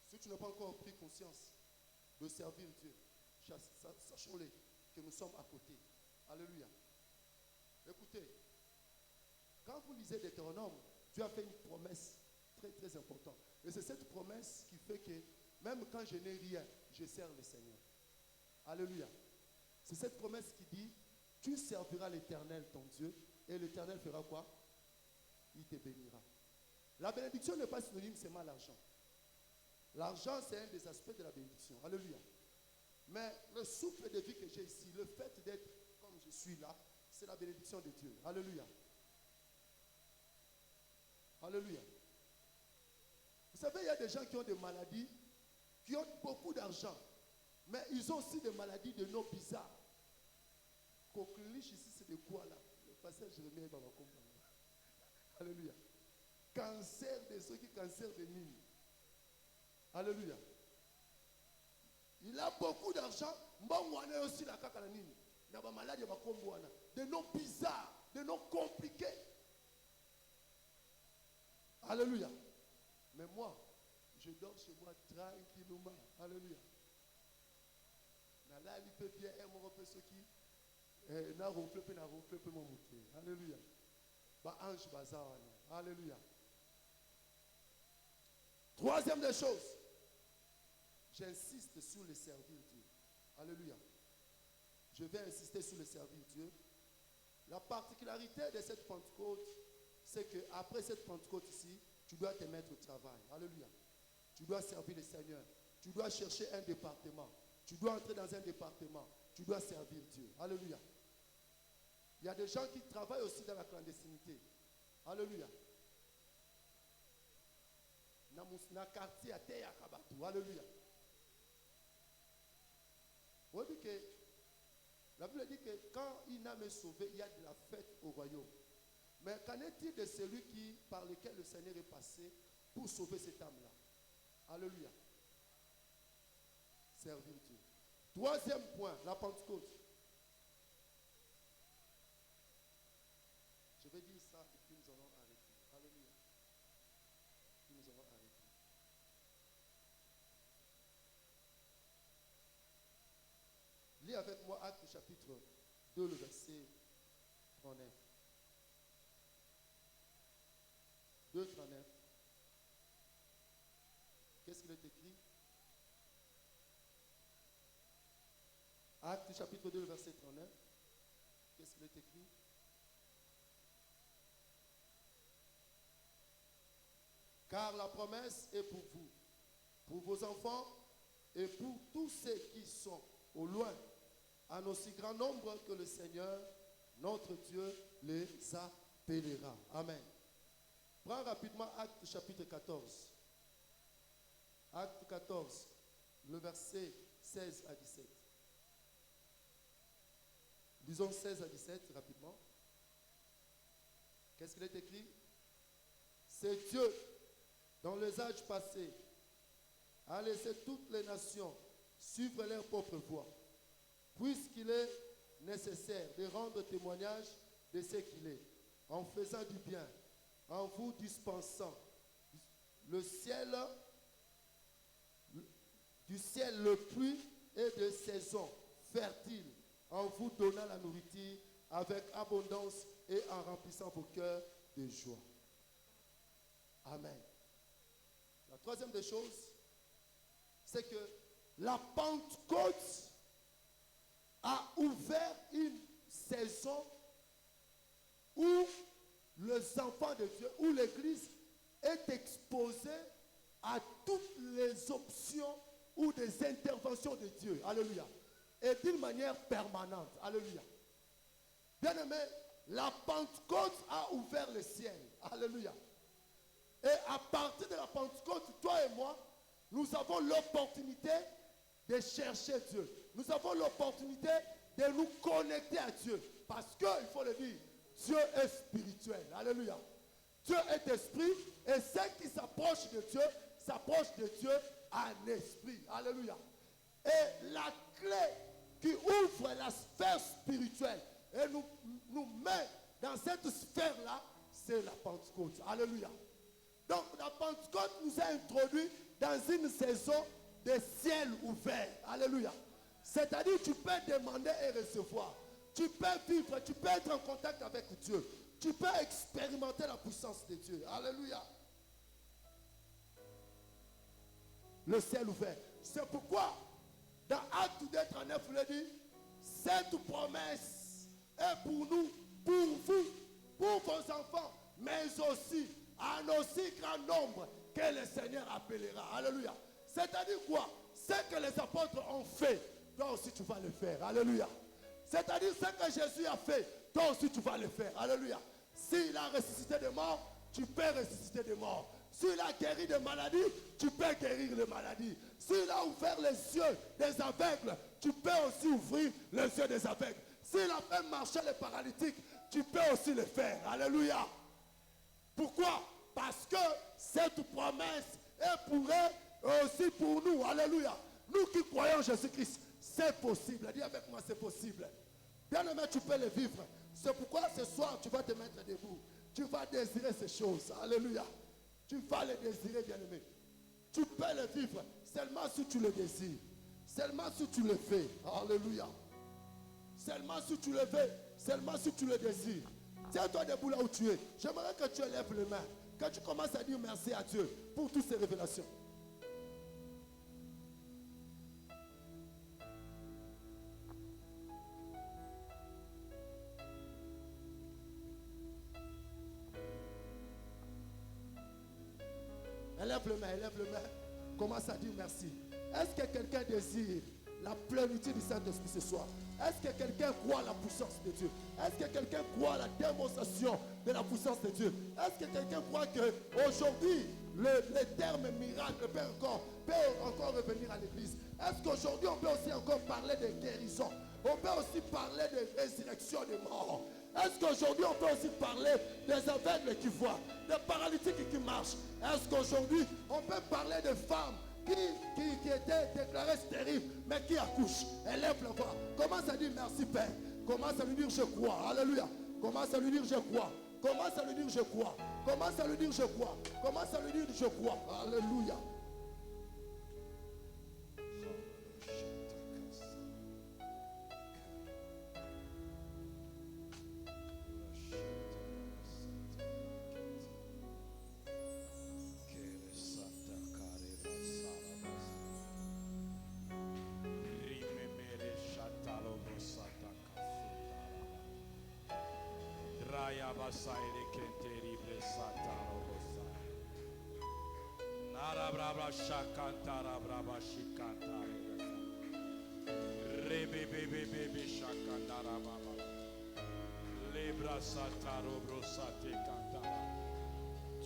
S2: Si tu n'as pas encore pris conscience de servir Dieu, sachons-le que nous sommes à côté. Alléluia. Écoutez, quand vous lisez Deutéronome, Dieu a fait une promesse très très importante. Et c'est cette promesse qui fait que même quand je n'ai rien, je sers le Seigneur. Alléluia. C'est cette promesse qui dit, tu serviras l'Éternel ton Dieu. Et l'Éternel fera quoi? Il te bénira. La bénédiction n'est pas synonyme seulement l'argent. L'argent, c'est un des aspects de la bénédiction. Alléluia. Mais le souffle de vie que j'ai ici, le fait d'être comme je suis là, c'est la bénédiction de Dieu. Alléluia. Alléluia. Vous savez, il y a des gens qui ont des maladies, qui ont beaucoup d'argent, mais ils ont aussi des maladies de noms bizarres. Coqueliche ici, c'est de quoi là? Le passage, je remets dans ma compagnie. Alléluia. Cancer de ceux qui cancer de mine. Alléluia. Il a beaucoup d'argent. Mbongwane aussi la kakalanine. Il y a des maladies, des noms bizarres, des noms compliqués. Alléluia. Mais moi, je dors chez moi tranquillement. Alléluia. Là, il peut bien aimer ceux qui n'a ronflé mon mouté. Alléluia. Ange bazar. Alléluia. Troisième des choses, j'insiste sur le servir Dieu. Alléluia. Je vais insister sur le servir Dieu
S1: La particularité de cette Pentecôte, c'est qu'après cette Pentecôte ici, tu dois te mettre au travail. Alléluia. Tu dois servir le Seigneur. Tu dois chercher un département. Tu dois entrer dans un département. Tu dois servir Dieu. Alléluia. Il y a des gens qui travaillent aussi dans la clandestinité. Alléluia. Na quartier à terre à Alléluia. On dit que la Bible dit que quand une âme est sauvée, il y a de la fête au royaume. Mais qu'en est-il de celui par lequel le Seigneur est passé pour sauver cette âme-là? Alléluia. Servir Dieu. Troisième point, la Pentecôte. Je vais dire ça et puis nous allons arrêter. Alléluia. Puis nous allons arrêter. Lis avec moi Actes chapitre 2, le verset 39. 2, 39. Qu'est-ce qu'il est écrit? Actes chapitre 2, le verset 39. Qu'est-ce qu'il est écrit? Car la promesse est pour vous, pour vos enfants et pour tous ceux qui sont au loin, en aussi grand nombre que le Seigneur, notre Dieu, les appellera. Amen. Prends rapidement Actes chapitre 14. Acte 14, le verset 16 à 17. Lisons 16 à 17 rapidement. Qu'est-ce qu'il est écrit? C'est Dieu, dans les âges passés, a laissé toutes les nations suivre leur propre voie, puisqu'il est nécessaire de rendre témoignage de ce qu'il est, en faisant du bien, en vous dispensant du ciel le pluie et de saison fertile, en vous donnant la nourriture avec abondance et en remplissant vos cœurs de joie. Amen. La troisième des choses, c'est que la Pentecôte a ouvert une saison où les enfants de Dieu, où l'Église est exposée à toutes les options ou des interventions de Dieu. Alléluia. Et d'une manière permanente. Alléluia. Bien-aimé, la Pentecôte a ouvert le ciel. Alléluia. Et à partir de la Pentecôte, toi et moi, nous avons l'opportunité de chercher Dieu. Nous avons l'opportunité de nous connecter à Dieu. Parce que, il faut le dire, Dieu est spirituel. Alléluia. Dieu est esprit et ceux qui s'approchent de Dieu s'approchent de Dieu en esprit. Alléluia. Et la clé qui ouvre la sphère spirituelle et nous met dans cette sphère-là, c'est la Pentecôte. Alléluia. Donc la Pentecôte nous a introduits dans une saison de ciel ouvert. Alléluia. C'est-à-dire tu peux demander et recevoir. Tu peux vivre, tu peux être en contact avec Dieu. Tu peux expérimenter la puissance de Dieu. Alléluia. Le ciel ouvert. C'est pourquoi, dans Acte 2:39, il dit, cette promesse est pour nous, pour vous, pour vos enfants, mais aussi en aussi grand nombre que le Seigneur appellera. Alléluia. C'est-à-dire quoi? Ce que les apôtres ont fait, toi aussi tu vas le faire. Alléluia. C'est-à-dire ce que Jésus a fait, toi aussi tu vas le faire. Alléluia. S'il a ressuscité des morts, tu peux ressusciter des morts. S'il a guéri des maladies, tu peux guérir les maladies. S'il a ouvert les yeux des aveugles, tu peux aussi ouvrir les yeux des aveugles. S'il a fait marcher les paralytiques, tu peux aussi le faire. Alléluia. Pourquoi? Parce que cette promesse est pour eux aussi pour nous. Alléluia. Nous qui croyons en Jésus-Christ, c'est possible. Dis avec moi, c'est possible. Bien-aimé, tu peux le vivre. C'est pourquoi ce soir, tu vas te mettre debout. Tu vas désirer ces choses. Alléluia. Tu vas les désirer, bien-aimé. Tu peux le vivre seulement si tu le désires. Seulement si tu le fais. Alléluia. Seulement si tu le veux. Seulement si tu le désires. Tiens-toi debout là où tu es. J'aimerais que tu élèves les mains. Que tu commences à dire merci à Dieu pour toutes ces révélations.
S2: Élève le main, élève le main. Commence à dire merci. Est-ce que quelqu'un désire la plénitude du Saint-Esprit ce soir? Est-ce que quelqu'un croit à la puissance de Dieu? Est-ce que quelqu'un croit à la démonstration de la puissance de Dieu? Est-ce que quelqu'un croit qu'aujourd'hui, le terme miracle peut encore revenir à l'église? Est-ce qu'aujourd'hui, on peut aussi encore parler de guérison? On peut aussi parler de résurrection des morts? Est-ce qu'aujourd'hui, on peut aussi parler des aveugles qui voient, des paralytiques qui marchent? Est-ce qu'aujourd'hui, on peut parler de femmes qui étaient déclarées stériles, mais qui accouchent? Élève la voix. Commence à dire merci Père. Commence à lui dire je crois. Alléluia. Commence à lui dire je crois. Commence à lui dire je crois. Commence à lui dire je crois. Commence à lui dire je crois. Alléluia.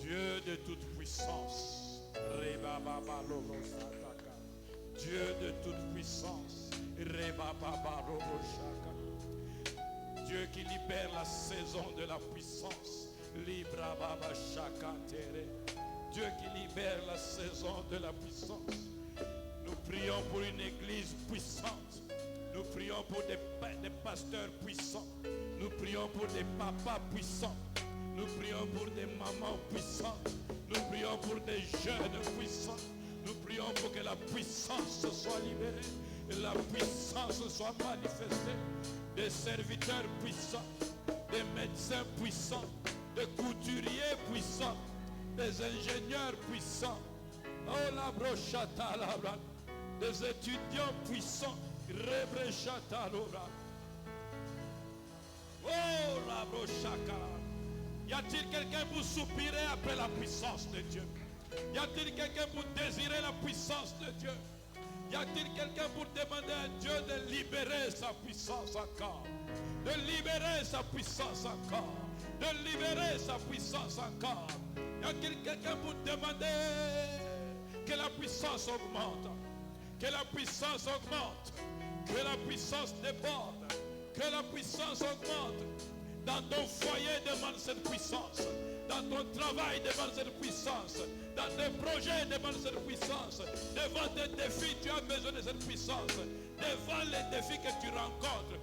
S3: Dieu de toute puissance, Dieu de toute puissance, Dieu qui libère la saison de la puissance, Dieu qui libère la saison de la puissance. Nous prions pour une église puissante. Nous prions pour des pasteurs puissants. Nous prions pour des papas puissants. Nous prions pour des mamans puissantes. Nous prions pour des jeunes puissants. Nous prions pour que la puissance soit libérée et la puissance soit manifestée. Des serviteurs puissants, des médecins puissants, des couturiers puissants, des ingénieurs puissants. Oh la brochata la bra, des étudiants puissants. Rebrechata la bra. Oh la brochaka. Y a-t-il quelqu'un pour soupirer après la puissance de Dieu? Y a-t-il quelqu'un pour désirer la puissance de Dieu? Y a-t-il quelqu'un pour demander à Dieu de libérer sa puissance encore? De libérer sa puissance encore? De libérer sa puissance encore? Y a-t-il quelqu'un pour demander que la puissance augmente? Que la puissance augmente? Que la puissance déborde? Que la puissance augmente? Dans ton foyer, demande cette puissance. Dans ton travail, demande cette puissance. Dans tes projets, demande cette puissance. Devant tes défis, tu as besoin de cette puissance. Devant les défis que tu rencontres,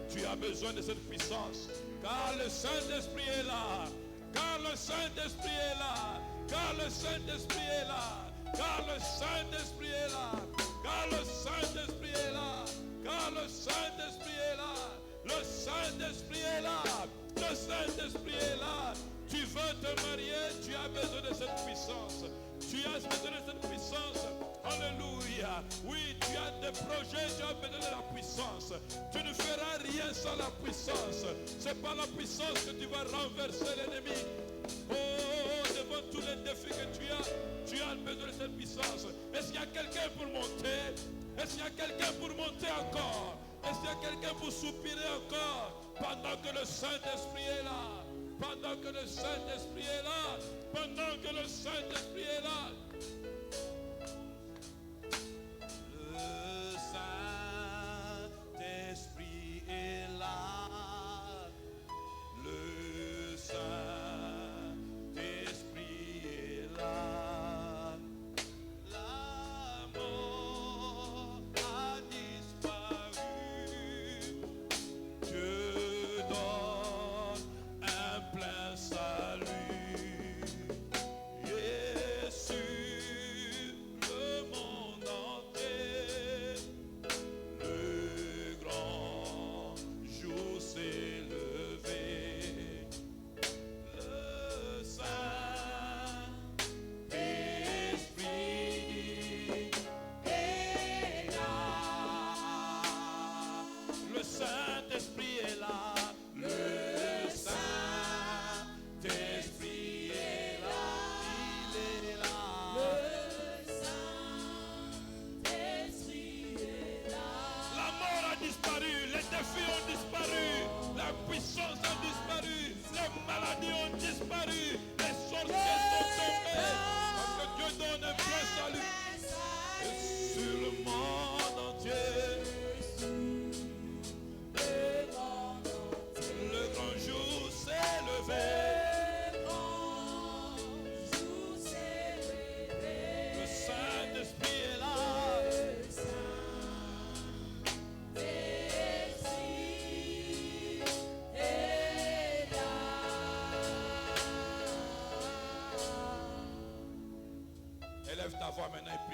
S3: tu as besoin de cette puissance. Car le Saint-Esprit est là. Car le Saint-Esprit est là. Car le Saint-Esprit est là. Car le Saint-Esprit est là. Car le Saint-Esprit est là. Car le Saint-Esprit est là. Le Saint-Esprit est là. Le Saint-Esprit est là. Tu veux te marier, tu as besoin de cette puissance. Tu as besoin de cette puissance. Alléluia. Oui, tu as des projets, tu as besoin de la puissance. Tu ne feras rien sans la puissance. C'est par la puissance que tu vas renverser l'ennemi. Oh, devant tous les défis que tu as besoin de cette puissance. Est-ce qu'il y a quelqu'un pour monter? Est-ce qu'il y a quelqu'un pour monter encore? Est-ce qu'il y a quelqu'un pour soupirer encore? Pendant que le Saint-Esprit est là. Pendant que le Saint-Esprit est là. Pendant que le Saint-Esprit est là. Le Saint-Esprit est là. Le Saint-Esprit est là. Salut, Jésus.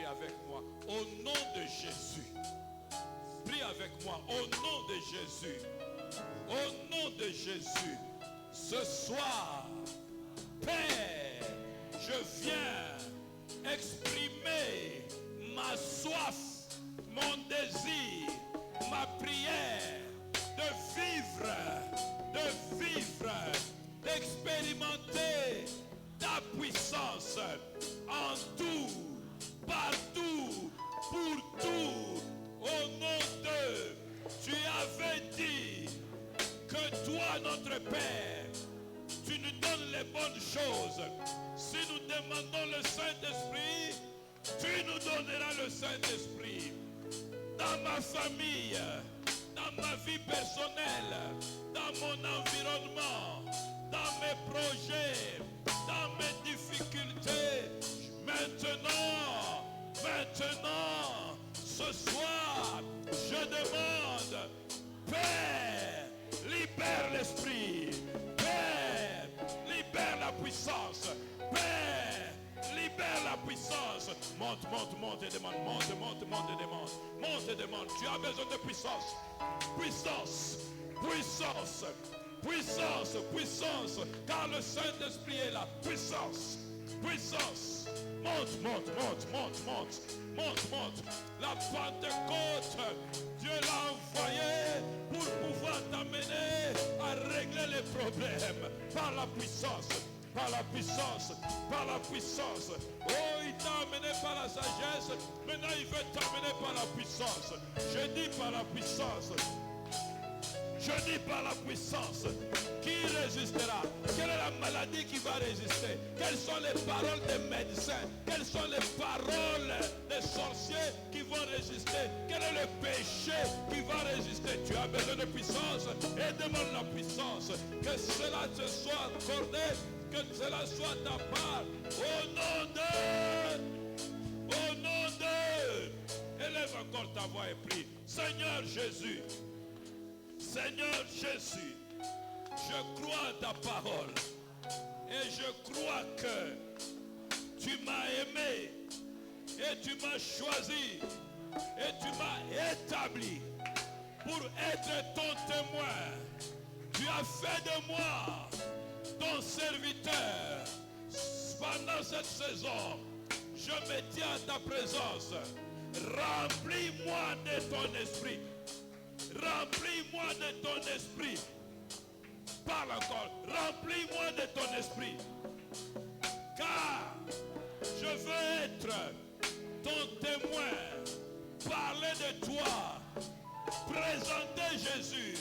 S3: Prie avec moi. Au nom de Jésus. Prie avec moi. Au nom de Jésus. Au nom de Jésus. Ce soir, Père, je viens exprimer ma soif, mon désir, ma prière de vivre, d'expérimenter ta puissance en tout, partout, pour tout. Au nom de, tu avais dit que toi, notre Père, tu nous donnes les bonnes choses. Si nous demandons le Saint-Esprit, tu nous donneras le Saint-Esprit. Dans ma famille, dans ma vie personnelle, dans mon environnement, dans mes projets, dans mes difficultés. Maintenant, ce soir, je demande, Père, libère l'esprit. Père, libère la puissance. Père, libère la puissance. Monte et demande. Monte et demande. Tu as besoin de puissance. Puissance. Car le Saint-Esprit est là. Puissance. Monte. La Pentecôte, Dieu l'a envoyé pour pouvoir t'amener à régler les problèmes par la puissance. Oh, il t'a amené par la sagesse, maintenant il veut t'amener par la puissance. Je dis par la puissance. Qui résistera? Quelle est la maladie qui va résister? Quelles sont les paroles des médecins? Quelles sont les paroles des sorciers qui vont résister? Quel est le péché qui va résister? Tu as besoin de puissance et demande la puissance. Que cela te soit accordé, que cela soit ta part. Au nom de, élève encore ta voix et prie. Seigneur Jésus, je crois à ta parole et je crois que tu m'as aimé et tu m'as choisi et tu m'as établi pour être ton témoin. Tu as fait de moi ton serviteur. Pendant cette saison, je me tiens à ta présence. Remplis-moi de ton esprit. Remplis-moi de ton esprit. Parle encore. Remplis-moi de ton esprit. Car je veux être ton témoin. Parler de toi. Présenter Jésus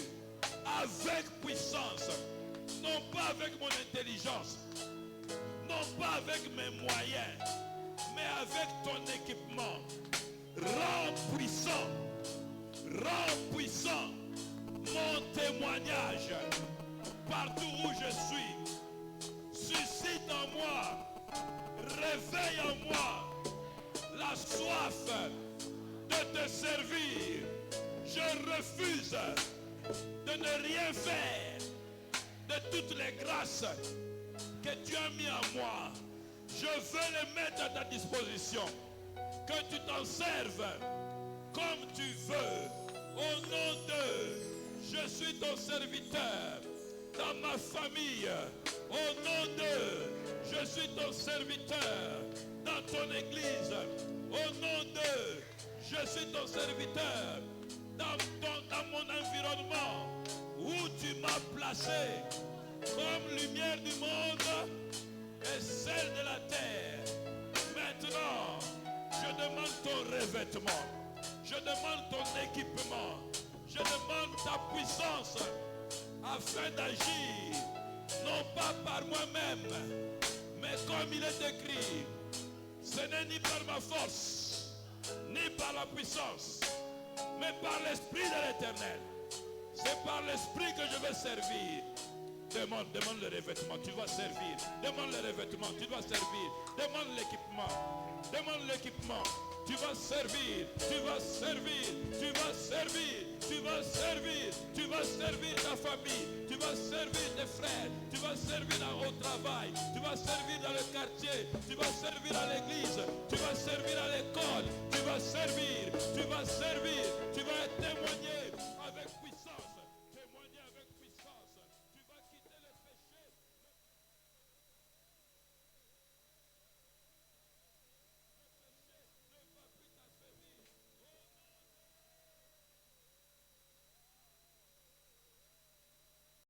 S3: avec puissance. Non pas avec mon intelligence. Non pas avec mes moyens. Mais avec ton équipement. Rends puissant mon témoignage partout où je suis. Suscite en moi, réveille en moi la soif de te servir. Je refuse de ne rien faire de toutes les grâces que tu as mis en moi. Je veux les mettre à ta disposition. Que tu t'en serves comme tu veux. Au nom de, je suis ton serviteur dans ma famille. Au nom de, je suis ton serviteur dans ton église. Au nom de, je suis ton serviteur dans mon environnement où tu m'as placé comme lumière du monde et celle de la terre. Maintenant, je demande ton revêtement. Je demande ton équipement. Je demande ta puissance afin d'agir, non pas par moi-même, mais comme il est écrit, ce n'est ni par ma force, ni par la puissance, mais par l'Esprit de l'Éternel. C'est par l'Esprit que je vais servir. Demande le revêtement, tu vas servir. Demande le revêtement, tu dois servir. Demande l'équipement, tu vas servir. Tu vas servir. tu vas servir, tu vas servir ta famille, tu vas servir tes frères, tu vas servir au travail, tu vas servir dans le quartier, tu vas servir à l'église, tu vas servir à l'école, tu vas servir, tu vas témoigner.